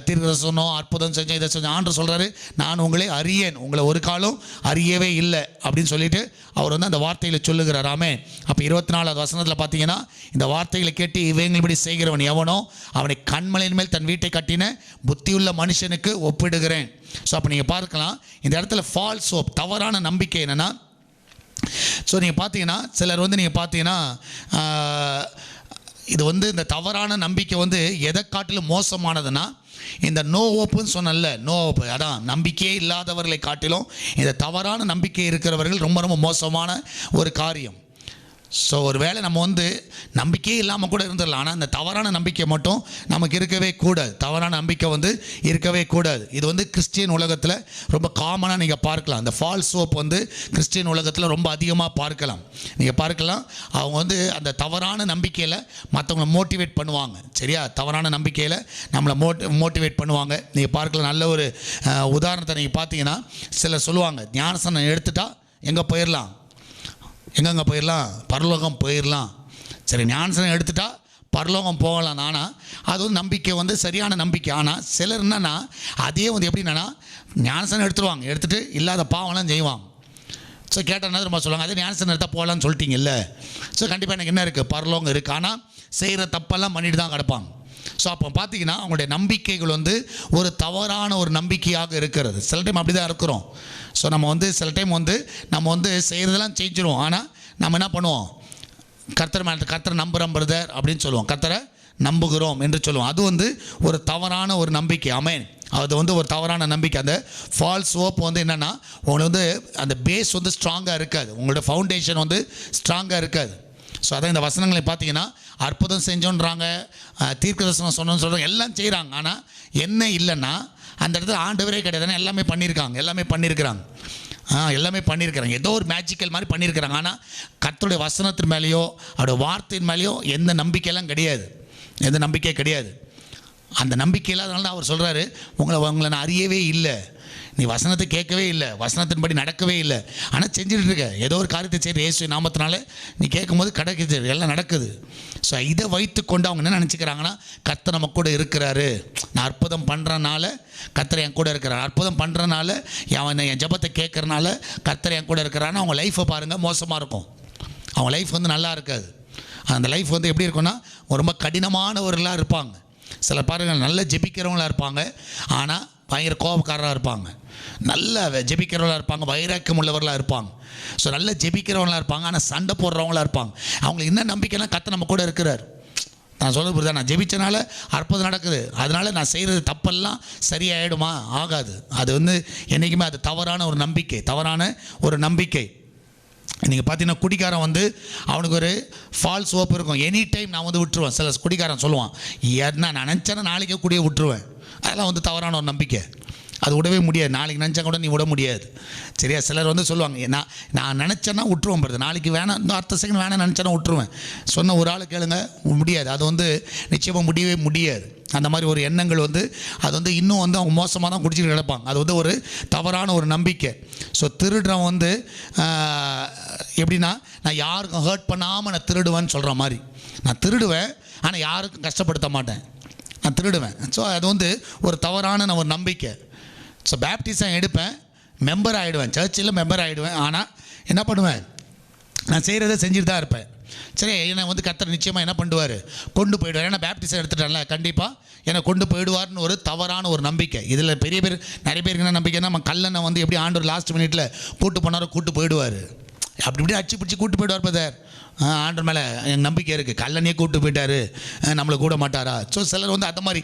தீர்க்கதரிசனம் அற்புதம் செஞ்சேன், இதை செஞ்சேன், ஆண்டவர் சொல்கிறாரு நான் உங்களை அறியேன், உங்களை ஒரு காலம் அறியவே இல்லை அப்படின்னு சொல்லிட்டு அவர் வந்து அந்த வார்த்தைகளை சொல்லுகிறார். ஆமென். அப்போ 24வது வசனத்தில் பார்த்தீங்கன்னா இந்த வார்த்தைகளை கேட்டு இவங்களின்படி செய்கிறவன் எவனோ அவனை கண்மலையின் மேல் தன் வீட்டை கட்டின புத்தியுள்ள மனுஷனுக்கு ஒப்பிடுகிறேன். ஸோ அப்போ நீங்கள் பார்க்கலாம், இந்த இடத்துல ஃபால்ஸ் ஹோப், தவறான நம்பிக்கை என்னென்னா, ஸோ நீங்கள் பார்த்தீங்கன்னா சிலர் வந்து நீங்கள் பார்த்தீங்கன்னா இது வந்து இந்த தவறான நம்பிக்கை வந்து எதை காட்டிலும் மோசமானதுன்னா இந்த நோ ஹோப்புன்னு சொன்னல, நோ ஹோப்பு, அதான் நம்பிக்கையே இல்லாதவர்களை காட்டிலும் இந்த தவறான நம்பிக்கை இருக்கிறவர்கள் ரொம்ப ரொம்ப மோசமான ஒரு காரியம். ஸோ ஒரு வேளை நம்ம வந்து நம்பிக்கையே இல்லாமல் கூட இருந்துடலாம், ஆனால் இந்த தவறான நம்பிக்கை மட்டும் நமக்கு இருக்கவே கூடாது. தவறான நம்பிக்கை வந்து இருக்கவே கூடாது. இது வந்து கிறிஸ்டியன் உலகத்தில் ரொம்ப காமனாக நீங்கள் பார்க்கலாம். அந்த ஃபால்ஸ் ஹோப் வந்து கிறிஸ்டியன் உலகத்தில் ரொம்ப அதிகமாக பார்க்கலாம். நீங்கள் பார்க்கலாம், அவங்க வந்து அந்த தவறான நம்பிக்கையில் மற்றவங்களை மோட்டிவேட் பண்ணுவாங்க. சரியா? தவறான நம்பிக்கையில் நம்மளை மோட்டிவேட் பண்ணுவாங்க. நீங்கள் பார்க்கலாம், நல்ல ஒரு உதாரணத்தை நீங்கள் பார்த்தீங்கன்னா சிலர் சொல்லுவாங்க, ஞானஸ்நானம் எடுத்துட்டா எங்கே போயிடலாம், எங்கெங்கே போயிடலாம், பரலோகம் போயிடலாம். சரி, ஞானஸ்நானம் எடுத்துட்டா பரலோகம் போகலாம். ஆனால் அது வந்து நம்பிக்கை வந்து சரியான நம்பிக்கை. ஆனால் சிலர் என்னென்னா அதே வந்து எப்படின்னா ஞானஸ்நானம் எடுத்துருவாங்க, எடுத்துகிட்டு இல்லாத பாவம்லாம் செய்வாங்க. ஸோ கேட்டோன்னா ரொம்ப சொல்லுவாங்க, அதே ஞானஸ்நானம் எடுத்தால் போகலான்னு சொல்லிட்டீங்கல்ல. ஸோ கண்டிப்பாக எனக்கு என்ன இருக்குது, பரலோகம் இருக்குது. ஆனால் செய்கிற தப்பெல்லாம் பண்ணிட்டு தான் கிடப்பாங்க. ஸோ அப்போ பார்த்தீங்கன்னா அவங்களுடைய நம்பிக்கைகள் வந்து ஒரு தவறான ஒரு நம்பிக்கையாக இருக்கிறது. சில டைம் அப்படி தான் இருக்கிறோம். ஸோ நம்ம வந்து சில டைம் வந்து நம்ம வந்து செய்கிறதெல்லாம் செஞ்சிருவோம். ஆனால் நம்ம என்ன பண்ணுவோம், கர்த்தரை நம்புகிறோம் பிரதர் அப்படின்னு சொல்லுவோம், கர்த்தரை நம்புகிறோம் என்று சொல்லுவோம். அது வந்து ஒரு தவறான ஒரு நம்பிக்கை. ஆமென். அது வந்து ஒரு தவறான நம்பிக்கை. அந்த ஃபால்ஸ் ஹோப் வந்து என்னென்னா, உங்களுக்கு வந்து அந்த பேஸ் வந்து ஸ்ட்ராங்காக இருக்காது, உங்களோட ஃபவுண்டேஷன் வந்து ஸ்ட்ராங்காக இருக்காது. ஸோ அதான் இந்த வசனங்களை பார்த்தீங்கன்னா, அற்புதம் செஞ்சோன்றாங்க, தீர்க்கதரிசனம் சொன்னோன்னு சொல்கிறாங்க, எல்லாம் செய்கிறாங்க. ஆனால் என்ன இல்லைன்னா அந்த இடத்துல ஆண்டவரே கிடையாது. எல்லாமே பண்ணியிருக்காங்க, எல்லாமே பண்ணியிருக்கிறாங்க, ஏதோ ஒரு மேஜிக்கல் மாதிரி பண்ணியிருக்கிறாங்க. ஆனால் கர்த்தருடைய வசனத்தின் மேலேயோ அவருடைய வார்த்தையின் மேலேயோ எந்த நம்பிக்கையெல்லாம் கிடையாது, எந்த நம்பிக்கை கிடையாது. அந்த நம்பிக்கை இல்லாதனால தான் அவர் சொல்கிறாரு, உங்களை நான் அறியவே இல்லை, நீ வசனத்தை கேட்கவே இல்லை, வசனத்தின்படி நடக்கவே இல்லை, ஆனால் செஞ்சுட்டு இருக்க, ஏதோ ஒரு காரியத்தை செய்கிற இயேசு நாமத்தினால நீ கேட்கும்போது கிடைக்குது, எல்லாம் நடக்குது. ஸோ இதை வைத்து கொண்டு அவங்க என்ன நினச்சிக்கிறாங்கன்னா, கர்த்தர் நம்ம கூட இருக்கிறாரு, நான் அற்புதம் பண்ணுறனால கர்த்தர் என் கூட இருக்கிறார், அற்புதம் பண்ணுறனால என் ஜெபத்தை கேட்கறனால கர்த்தர் என் கூட இருக்கிறான்னு அவங்க லைஃப்பை பாருங்கள், மோசமாக இருக்கும். அவங்க லைஃப் வந்து நல்லா இருக்காது. அந்த லைஃப் வந்து எப்படி இருக்குன்னா, ரொம்ப கடினமானவர்களாக இருப்பாங்க. சில பாருங்கள் நல்ல ஜெபிக்கிறவங்களாக இருப்பாங்க, ஆனால் பயங்கர கோபக்காரராக இருப்பாங்க. நல்ல ஜெபிக்கிறவங்களாக இருப்பாங்க, வைராக்கியம் உள்ளவர்களாக இருப்பாங்க. ஸோ நல்ல ஜெபிக்கிறவங்களாக இருப்பாங்க, ஆனால் சண்டை போடுறவங்களாக இருப்பாங்க. அவங்களுக்கு என்ன நம்பிக்கைனா, கர்த்தர் நம்ம கூட இருக்கிறார். நான் சொல்கிறது புரியுதா, நான் ஜெபிச்சனால அற்புதம் நடக்குது, அதனால் நான் செய்கிறது தப்பெல்லாம் சரியாயிடுமா, ஆகாது. அது வந்து என்றைக்குமே அது தவறான ஒரு நம்பிக்கை. நீங்கள் பார்த்தீங்கன்னா குடிக்காரன் வந்து அவனுக்கு ஒரு ஃபால்ஸ் ஹோப் இருக்கும். எனி டைம் நான் வந்து விட்டுருவேன். சில குடிக்காரன் சொல்லுவான், என்ன நான் நினச்சேன்னா நாளைக்கே குடியை விட்டுருவேன். அதெல்லாம் வந்து தவறான ஒரு நம்பிக்கை. அது விடவே முடியாது, நாளைக்கு நினச்சா கூட நீ விட முடியாது. சரியா? சிலர் வந்து சொல்லுவாங்க, நான் நினச்சேன்னா விட்டுருவேன் படுது, நாளைக்கு வேணாம், இந்த அடுத்த செகண்ட் வேணாம் நினச்சேன்னா விட்டுருவேன். சொன்ன ஒரு ஆள் கேளுங்க, முடியாது. அது வந்து நிச்சயமாக முடியவே முடியாது. அந்த மாதிரி ஒரு எண்ணங்கள் வந்து அது வந்து இன்னும் வந்து அவங்க மோசமாக தான் குடிச்சிட்டு கிடப்பாங்க. அது வந்து ஒரு தவறான ஒரு நம்பிக்கை. ஸோ திருடுறவன் வந்து எப்படின்னா, நான் யாருக்கும் ஹர்ட் பண்ணாமல் நான் திருடுவேன்னு சொல்கிற மாதிரி. நான் திருடுவேன், ஆனால் யாருக்கும் கஷ்டப்படுத்த மாட்டேன், நான் திருடுவேன். ஸோ அது வந்து ஒரு தவறான ஒரு நம்பிக்கை. ஸோ பேப்டிசம் எடுப்பேன், மெம்பர் ஆகிடுவேன், சர்ச்சில் மெம்பர் ஆகிடுவேன், ஆனால் என்ன பண்ணுவேன், நான் செய்கிறத செஞ்சுட்டு தான் இருப்பேன். சரி, என்னை வந்து கர்த்தர் நிச்சயமாக என்ன பண்ணுவார், கொண்டு போயிடுவார். ஏன்னா பேப்டிசம் எடுத்துட்டான்ல, கண்டிப்பாக என்னை கொண்டு போயிடுவார்னு ஒரு தவறான ஒரு நம்பிக்கை. இதில் நிறைய பேருக்கு என்ன நம்பிக்கைன்னா, நம்ம கல்லனை வந்து எப்படி ஆண்டவர் லாஸ்ட் மினிட்ல கூட்டு போனாரோ கூட்டு போயிடுவார், அப்படி அடிச்சு பிடிச்சி கூட்டு போயிடுவார். பதர் ஆண்டவர் மேலே எனக்கு நம்பிக்கை இருக்குது, கல்லனையே கூப்பிட்டு போயிட்டார், நம்மளை கூட மாட்டாரா. ஸோ சிலர் வந்து அந்த மாதிரி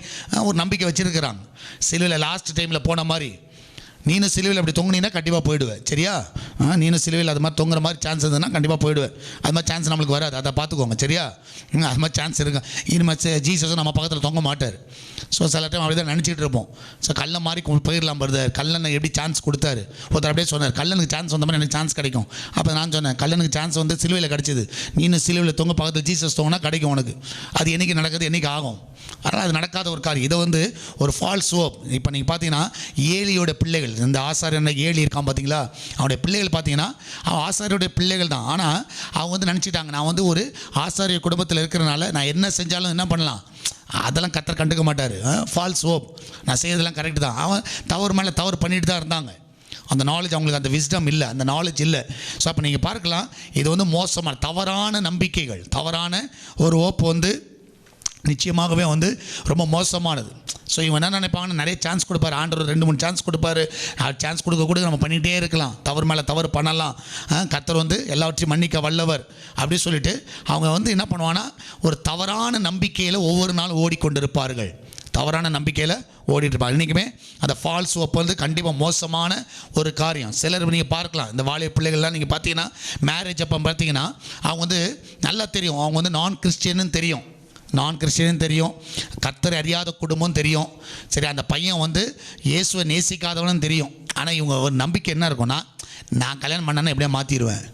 ஒரு நம்பிக்கை வச்சுருக்கிறாங்க. சிலுவையில் லாஸ்ட் டைமில் போன மாதிரி நீனும் சிலுவையில் அப்படி தொங்குனீங்கன்னா கண்டிப்பாக போயிடுவேன். சரியா? நீனும் சிலுவையில் அது மாதிரி தொங்குற மாதிரி சான்ஸ் இருந்ததுன்னா கண்டிப்பாக போயிடுவேன். அது மாதிரி சான்ஸ் நம்மளுக்கு வராது, அதை பார்த்துக்கோங்க. சரியா? அது மாதிரி சான்ஸ் இருக்கு. இனிமேல் ஜீசஸும் நம்ம பக்கத்தில் தொங்க மாட்டார். ஸோ சில டைம் அப்படி தான் நினச்சிட்டு இருப்போம். ஸோ கல்லை மாதிரி போயிடலாம் வருது, கல்லனை எப்படி சான்ஸ் கொடுத்தாரு. ஒருத்தர் அப்படியே சொன்னார், கல்லனுக்கு சான்ஸ் வந்த மாதிரி எனக்கு சான்ஸ் கிடைக்கும். அப்போ நான் சொன்னேன், கல்லனுக்கு சான்ஸ் வந்து சிலுவையில் கிடச்சிது, நீனும் சிலுவையில் தொங்க பக்கத்தில் ஜீசஸ் தொங்கினா கிடைக்கும் உனக்கு. அது என்றைக்கு நடக்குது, என்றைக்கு ஆகும். அதனால் அது நடக்காத ஒரு காரியம். இதை வந்து ஒரு ஃபால்ஸ் ஹோப். இப்போ நீங்கள் பார்த்தீங்கன்னா ஏலியோட பிள்ளைகள், இந்த ஆசாரியன் ஏலி இருக்கான் பார்த்தீங்களா, அவனுடைய பிள்ளைகள் பார்த்தீங்கன்னா அவன் ஆசாரியோடைய பிள்ளைகள் தான். ஆனால் அவங்க வந்து நினச்சிட்டாங்க, நான் வந்து ஒரு ஆசாரிய குடும்பத்தில் இருக்கிறனால நான் என்ன செஞ்சாலும் என்ன பண்ணலாம், அதெல்லாம் கர்த்தர் கண்டுக்க மாட்டார். ஃபால்ஸ் ஹோப், நான் செய்யறதெல்லாம் கரெக்டு தான். அவன் தவறு மேலே தவறு பண்ணிட்டு தான் இருந்தாங்க. அந்த நாலேஜ் அவங்களுக்கு, அந்த விஸ்டம் இல்லை, அந்த நாலேஜ் இல்லை. ஸோ அப்போ நீங்கள் பார்க்கலாம், இது வந்து மோசமான தவறான நம்பிக்கைகள், தவறான ஒரு ஹோப் வந்து நிச்சயமாகவே வந்து ரொம்ப மோசமானது. ஸோ இவன் என்ன நினைப்பாங்கன்னா, நிறைய சான்ஸ் கொடுப்பார் ஆண்டவர், 2-3 சான்ஸ் கொடுப்பாரு. சான்ஸ் கொடுக்க நம்ம பண்ணிகிட்டே இருக்கலாம், தவறு மேலே தவறு பண்ணலாம், கர்த்தர் வந்து எல்லாவற்றையும் மன்னிக்க வல்லவர் அப்படி சொல்லிட்டு அவங்க வந்து என்ன பண்ணுவாங்கன்னா, ஒரு தவறான நம்பிக்கையில் ஒவ்வொரு நாளும் ஓடிக்கொண்டிருப்பார்கள். தவறான நம்பிக்கையில் ஓடிட்டு இருப்பாங்க. இன்றைக்குமே அந்த ஃபால்ஸ் ஹோப் வந்து கண்டிப்பாக மோசமான ஒரு காரியம். சிலர் நீங்கள் பார்க்கலாம், இந்த வாலிய பிள்ளைகள்லாம் நீங்கள் பார்த்தீங்கன்னா, மேரேஜ் அப்போ பார்த்தீங்கன்னா அவங்க வந்து நல்லா தெரியும், அவங்க வந்து நான் கிறிஸ்டியனும் தெரியும், கர்த்தரை அறியாத குடும்பம் தெரியும். சரி, அந்த பையன் வந்து இயேசுவை நேசிக்காதவனும் தெரியும். ஆனால் இவங்க ஒரு நம்பிக்கை என்ன இருக்கும்னா, நான் கல்யாணம் பண்ணேன்னா எப்படியா மாற்றிடுவேன்.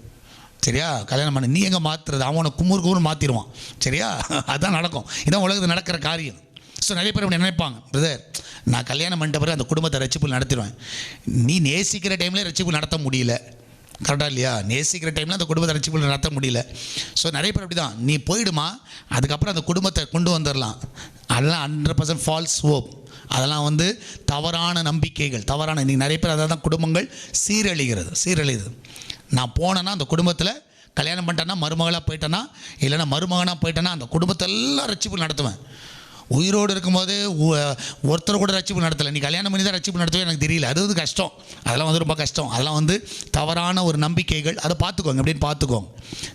சரியா? கல்யாணம் பண்ண நீ எங்கே மாற்றுறது, அவனை குமுறு மாற்றிடுவான். சரியா? அதுதான் நடக்கும். இதான் உலகத்தில் நடக்கிற காரியம். ஸோ நிறைய பேர் அப்படி நினைப்பாங்க, பிரதர் நான் கல்யாணம் பண்ணிட்ட பிறகு அந்த குடும்பத்தை ரட்சிப்பு நடத்திடுவேன். நீ நேசிக்கிற டைமில் ரட்சிப்பு நடத்த முடியல, கரெக்டாக இல்லையா? நேசிக்கிற டைமில் அந்த குடும்பத்தை ரட்சிப்பு நடத்த முடியல. ஸோ நிறைய பேர் அப்படி தான், நீ போயிடுமா, அதுக்கப்புறம் அந்த குடும்பத்தை கொண்டு வந்துடலாம். அதெல்லாம் 100% ஃபால்ஸ் ஹோப். அதெல்லாம் வந்து தவறான நம்பிக்கைகள், தவறான. இன்றைக்கி நிறைய பேர் அதாவது தான் குடும்பங்கள் சீரழிகிறது. நான் போனேன்னா அந்த குடும்பத்தில் கல்யாணம் பண்ணிட்டேன்னா மருமகளாக போயிட்டேன்னா, இல்லைன்னா மருமகனாக போயிட்டேன்னா அந்த குடும்பத்தை எல்லாம் ரட்சிப்பு நடத்துவேன். உயிரோடு இருக்கும்போது ஒருத்தர் கூட ரட்சிப்பு நடத்தலை, நீ கல்யாணம் பண்ணி தான் ரட்சிப்பு நடத்தவே எனக்கு தெரியல. அது வந்து கஷ்டம், அதெல்லாம் வந்து ரொம்ப கஷ்டம். அதெல்லாம் வந்து தவறான ஒரு நம்பிக்கைகள். அதை பார்த்துக்கோங்க, எப்படின்னு பார்த்துக்கோங்க,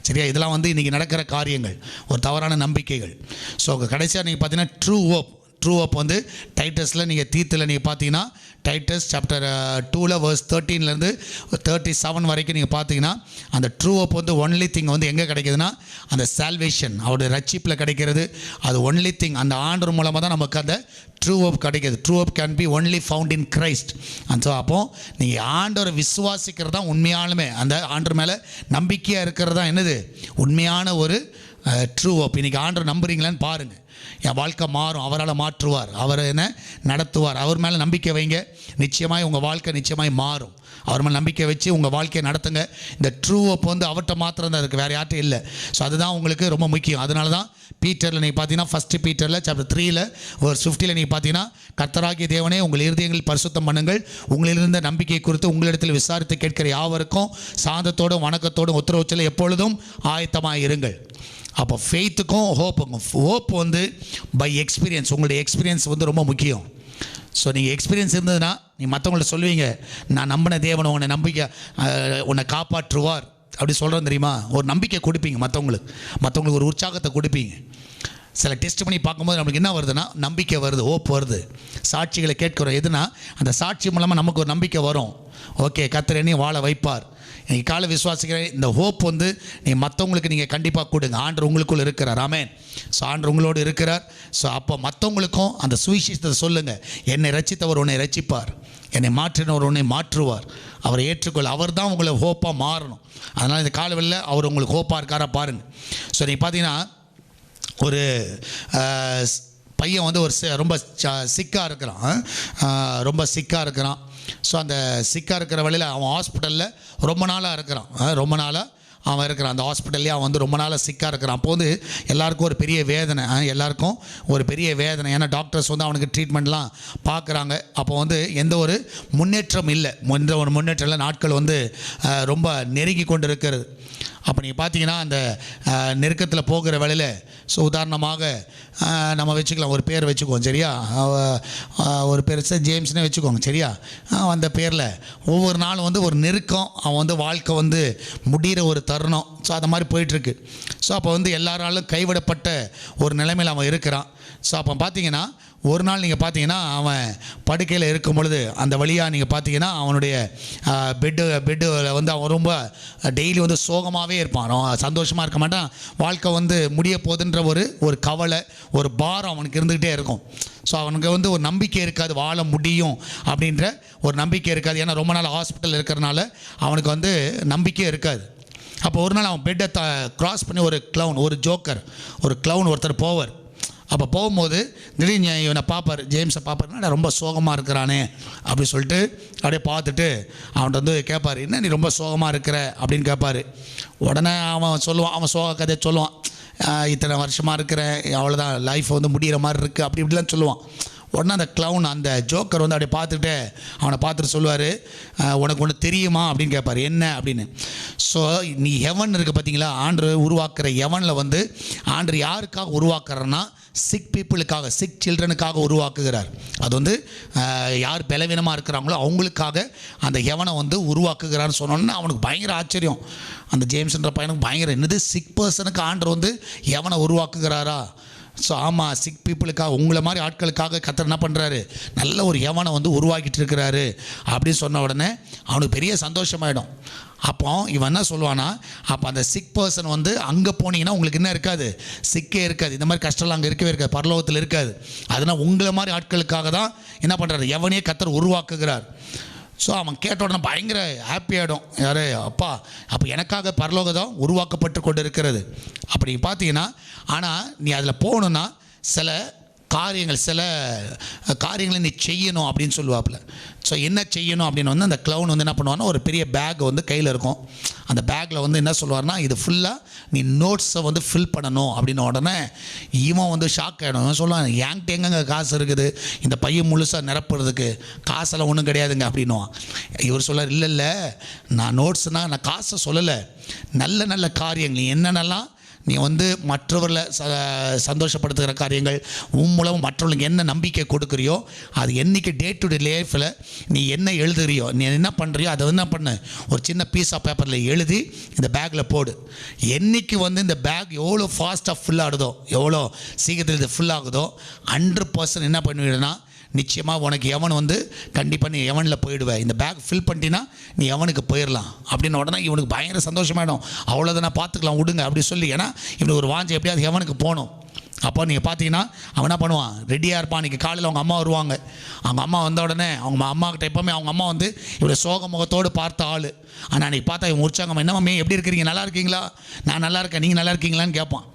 சரியா? இதெல்லாம் வந்து இன்றைக்கி நடக்கிற காரியங்கள், ஒரு தவறான நம்பிக்கைகள். ஸோ கடைசியாக நீங்கள் பார்த்தீங்கன்னா ட்ரூ ஹோப் வந்து டைட்டஸில் நீங்கள் தீத்தில் நீங்கள் பார்த்தீங்கன்னா டைட்டஸ் சாப்டர் 2 verse 13 37 வரைக்கும் நீங்கள் பார்த்தீங்கன்னா அந்த ட்ரூ ஹோப் வந்து ஒன்லி திங் வந்து எங்கே கிடைக்குதுன்னா அந்த சால்வேஷன், அவருடைய ரட்சிப்பில் கிடைக்கிறது. அது ஒன்லி திங், அந்த ஆண்டவர் மூலமாக தான் நமக்கு அந்த ட்ரூ ஹோப் கிடைக்கிது. True hope can be only found in Christ. So அப்போது நீங்கள் ஆண்டவரை விசுவாசிக்கிறது தான் உண்மையாலுமே, அந்த ஆண்டவர் மேலே நம்பிக்கையாக இருக்கிறது தான் என்னது உண்மையான ஒரு ட்ரூ ஹோப். இன்றைக்கி ஆண்டவர் நம்புறீங்களான்னு பாருங்கள். என் வாழ்க்கை மாறும், அவரால் மாற்றுவார், அவர் என்ன நடத்துவார். அவர் மேலே நம்பிக்கை வைங்க, நிச்சயமாய் உங்கள் வாழ்க்கை நிச்சயமாய் மாறும். அவர் மேலே நம்பிக்கை வச்சு உங்கள் வாழ்க்கையை நடத்துங்க. இந்த ட்ரூ ஹோப் வந்து அவர்கிட்ட மாத்திரம் தான் இருக்குது, வேறு யார்ட்டும் இல்லை. ஸோ அதுதான் உங்களுக்கு ரொம்ப முக்கியம். அதனால தான் பீட்டரில் நீங்கள் பார்த்தீங்கன்னா ஃபஸ்ட்டு பீட்டரில் சாப்டர் 3 verse 50 நீங்கள் பார்த்தீங்கன்னா கர்த்தராகிய தேவனே உங்கள் இருதயங்களில் பரிசுத்தம் பண்ணுங்கள், உங்களிலிருந்த நம்பிக்கை குறித்து உங்களிடத்தில் விசாரித்து கேட்கிற யாவருக்கும் சாந்தத்தோடும் வணக்கத்தோடும் உத்தரவுச்சல எப்பொழுதும் ஆயத்தமாக இருங்கள். அப்போ ஃபெய்த்துக்கும் ஹோப்புக்கும், ஹோப் வந்து பை எக்ஸ்பீரியன்ஸ், உங்களுடைய எக்ஸ்பீரியன்ஸ் வந்து ரொம்ப முக்கியம். ஸோ நீங்கள் எக்ஸ்பீரியன்ஸ் இருந்ததுன்னா நீ மற்றவங்கள்ட்ட சொல்லுவீங்க, நான் நம்பின தேவனை உன்னை நம்பிக்கை உன்னை காப்பாற்றுவார் அப்படி சொல்கிறோம் தெரியுமா. ஒரு நம்பிக்கை கொடுப்பீங்க, மற்றவங்களுக்கு ஒரு உற்சாகத்தை கொடுப்பீங்க. சில டெஸ்ட் பண்ணி பார்க்கும்போது நம்மளுக்கு என்ன வருதுன்னா நம்பிக்கை வருது, ஹோப் வருது. சாட்சிகளை கேட்குறோம், எதுனா அந்த சாட்சி மூலமாக நமக்கு ஒரு நம்பிக்கை வரும். ஓகே, கர்த்தர் என்னையும் வாழ வைப்பார். நீங்கள் காலை விசுவாசிக்கிற இந்த ஹோப் வந்து நீங்கள் மற்றவங்களுக்கு நீங்கள் கண்டிப்பாக கொடுங்க. ஆண்டவர் உங்களுக்குள்ள இருக்கிறார். ஆமென். ஸோ ஆண்டவர் உங்களோடு இருக்கிறார். ஸோ அப்போ மற்றவங்களுக்கும் அந்த சுவிசேஷத்தை சொல்லுங்கள். என்னை ரட்சித்தவர் உன்னை ரட்சிப்பார், என்னை மாற்றினவர் உன்னை மாற்றுவார், அவரை ஏற்றுக்கொள்ள. அவர் தான் உங்களை ஹோப்பாக மாறணும். அதனால் இந்த காலவெளியில் அவர் உங்களுக்கு ஹோப்பாக இருக்காரா பாருங்கள். ஸோ நீங்கள் பார்த்தீங்கன்னா ஒரு பையன் வந்து ஒரு ரொம்ப சிக்காக இருக்கிறான். ஸோ அந்த சிக்காக இருக்கிற வழியில் அவன் ஹாஸ்பிட்டலில் ரொம்ப நாளாக இருக்கிறான். அந்த ஹாஸ்பிட்டல்லே அவன் வந்து ரொம்ப நாளாக சிக்காக இருக்கிறான். அப்போ வந்து எல்லாருக்கும் ஒரு பெரிய வேதனை, ஏன்னா டாக்டர்ஸ் வந்து அவனுக்கு ட்ரீட்மெண்ட்லாம் பார்க்குறாங்க. அப்போ வந்து எந்த ஒரு முன்னேற்றம் இல்லை, நாட்கள் வந்து ரொம்ப நெருங்கி கொண்டு இருக்கிறது. அப்போ நீங்கள் பார்த்தீங்கன்னா அந்த நெருக்கத்தில் போகிற வேளையில், ஸோ உதாரணமாக நம்ம வச்சுக்கலாம், ஒரு பேர் வச்சுக்குவோம், சரியா? ஒரு பேர் ஜேம்ஸ்னே வச்சுக்கோங்க, சரியா? அந்த பேரில் ஒவ்வொரு நாளும் வந்து ஒரு நெருக்கம், அவன் வந்து வாழ்க்கை வந்து முடிகிற ஒரு தருணம். ஸோ அது மாதிரி போயிட்டுருக்கு. ஸோ அப்போ வந்து எல்லாராலும் கைவிடப்பட்ட ஒரு நிலைமையில் அவன் இருக்கிறான். ஸோ அப்போ பார்த்தீங்கன்னா ஒரு நாள் நீங்கள் பார்த்தீங்கன்னா அவன் படுக்கையில் இருக்கும் பொழுது அந்த வழியாக நீங்கள் பார்த்தீங்கன்னா அவனுடைய பெட்டு வந்து அவன் ரொம்ப டெய்லி வந்து சோகமாகவே இருப்பான், சந்தோஷமாக இருக்க மாட்டான். வாழ்க்கை வந்து முடிய போகுதுன்ற ஒரு கவலை, ஒரு பாரம் அவனுக்கு இருந்துக்கிட்டே இருக்கும். ஸோ அவனுக்கு வந்து ஒரு நம்பிக்கை இருக்காது, வாழ முடியும் அப்படின்ற ஒரு நம்பிக்கை இருக்காது. ஏன்னா ரொம்ப நாள் ஹாஸ்பிட்டல் இருக்கிறனால அவனுக்கு வந்து நம்பிக்கையே இருக்காது. அப்போ ஒரு நாள் அவன் பெட்டை க்ராஸ் பண்ணி ஒரு க்ளவுன் ஒருத்தர் போவார். அப்போ போகும்போது திடீர்னு இவனை பார்ப்பார், ஜேம்ஸை பார்ப்பாருன்னா ரொம்ப சோகமாக இருக்கிறானே அப்படி சொல்லிட்டு அப்படியே பார்த்துட்டு அவன்கிட்ட வந்து கேட்பார், என்ன நீ ரொம்ப சோகமாக இருக்கிற அப்படின்னு கேட்பார். உடனே அவன் சோக கதையை சொல்லுவான், இத்தனை வருஷமாக இருக்கிறேன், அவ்வளோதான், லைஃப் வந்து முடிகிற மாதிரி இருக்குது அப்படி இப்படிலாம் சொல்லுவான். உடனே அந்த க்ளவுன், அந்த ஜோக்கர் வந்து அப்படியே பார்த்துட்டு அவனை பார்த்துட்டு சொல்லுவார், உனக்கு ஒன்று தெரியுமா அப்படின்னு கேட்பார். என்ன அப்படின்னு. ஸோ நீ ஹெவன் இருக்குது பார்த்தீங்களா, ஆண்டவர் உருவாக்குற ஹெவனில் வந்து ஆண்டவர் யாருக்காக உருவாக்குறன்னா சிக் பீப்புளுக்காக, சிக் சில்ட்ரனுக்காக உருவாக்குகிறார். அது வந்து யார் பலவீனமாக இருக்கிறாங்களோ அவங்களுக்காக அந்த ஹெவனை வந்து உருவாக்குகிறான்னு சொன்னோன்னா அவனுக்கு பயங்கர ஆச்சரியம். அந்த ஜேம்ஸ்ன்ற பையனுக்கு பயங்கர, என்னது சிக் பர்சனுக்கு ஆண்டவர் வந்து ஹெவனை உருவாக்குகிறாரா? ஸோ ஆமாம், சிக் பீப்புளுக்காக, உங்களை மாதிரி ஆட்களுக்காக கர்த்தர் என்ன பண்ணுறாரு, நல்ல ஒரு ஹெவனை வந்து உருவாக்கிட்டு இருக்கிறாரு அப்படின்னு சொன்ன உடனே அவனுக்கு பெரிய சந்தோஷமாயிடும். அப்போ இவன் என்ன சொல்லுவானா, அப்போ அந்த சிக் பர்சன் வந்து அங்கே போனீங்கன்னா உங்களுக்கு என்ன இருக்காது, சிக்கே இருக்காது, இந்த மாதிரி கஷ்டம்லாம் அங்கே இருக்கவே இருக்காது, பரலோகத்தில் இருக்காது. அதனால் உங்களை மாதிரி ஆட்களுக்காக தான் என்ன பண்ணுறாரு, எவனையே கர்த்தர் உருவாக்குகிறார். ஸோ அவன் கேட்ட உடனே பயங்கர ஹாப்பி ஆகிடும். யார் அப்பா, அப்போ எனக்காக பரலோகம் உருவாக்கப்பட்டு கொண்டு இருக்கிறது அப்படி பார்த்தீங்கன்னா. ஆனால் நீ அதில் போகணுன்னா சில காரியங்கள், சில காரியங்களை நீ செய்யணும் அப்படின்னு சொல்லுவாப்புல. ஸோ என்ன செய்யணும் அப்படின்னு வந்து அந்த க்ளவுன் வந்து என்ன பண்ணுவார்னா, ஒரு பெரிய பேக் வந்து கையில் இருக்கும். அந்த பேக்கில் வந்து என்ன சொல்லுவார்னா, இது ஃபுல்லாக நீ நோட்ஸை வந்து ஃபில் பண்ணணும் அப்படின்னு. உடனே இவன் வந்து ஷாக் ஆகிடும். இவன் சொல்லுவான், என்கிட்ட எங்கங்க காசு இருக்குது இந்த பையன் முழுசாக நிரப்புறதுக்கு, காசெல்லாம் ஒன்றும் கிடையாதுங்க அப்படின்னுவான். இவர் சொல்கிறார், இல்லை நான் நோட்ஸ்னால் நான் காசை சொல்லலை, நல்ல நல்ல காரியங்கள் என்னென்னலாம் நீ வந்து மற்றவர்களை சந்தோஷப்படுத்துகிற காரியங்கள், உன் மூலம் மற்றவர்களுக்கு என்ன நம்பிக்கை கொடுக்குறியோ, அது என்றைக்கு டே டு டே லைஃப்பில் நீ என்ன எழுதுறியோ, நீ என்ன பண்ணுறியோ அதை என்ன பண்ணு, ஒரு சின்ன பீஸ் ஆஃப் பேப்பரில் எழுதி இந்த பேக்கில் போடு. என்றைக்கு வந்து இந்த பேக் எவ்வளோ ஃபாஸ்ட்டாக ஃபில் ஆகுதோ, எவ்வளோ சீக்கிரத்தில் இது ஃபில் ஆகுதோ, 100% என்ன பண்ணிவிடுனா நிச்சயமாக உனக்கு எவன் வந்து கண்டிப்பாக நீ எவனில் போயிடுவேன். இந்த பேக் ஃபில் பண்ணிட்டீன்னா நீ எவனுக்கு போயிடலாம் அப்படின்னு. உடனே இவனுக்கு பயங்கர சந்தோஷமாயிடும். அவ்வளோதான், நான் பார்த்துக்கலாம் விடுங்க அப்படி சொல்லி. ஏன்னா இவனுக்கு ஒரு வாஞ்சை எப்படியாவது எவனுக்கு போகணும். அப்போ நீங்கள் பார்த்தீங்கன்னா அவன் என்ன பண்ணுவான், ரெடியாக இருப்பான். அன்றைக்கி காலையில் அவங்க அம்மா வருவாங்க. அவங்க அம்மா வந்த உடனே அவங்க அம்மாக்கிட்ட எப்போவுமே அவங்க அம்மா வந்து இவரை சோக முகத்தோடு பார்த்த ஆள். ஆனால் அன்றைக்கி பார்த்தா இவன் உற்சாகம், என்ன மம்மி எப்படி இருக்கிறீங்க, நல்லா இருக்கீங்களா, நான் நல்லா இருக்கேன், நீங்கள் நல்லா இருக்கீங்களான்னு கேட்பான்.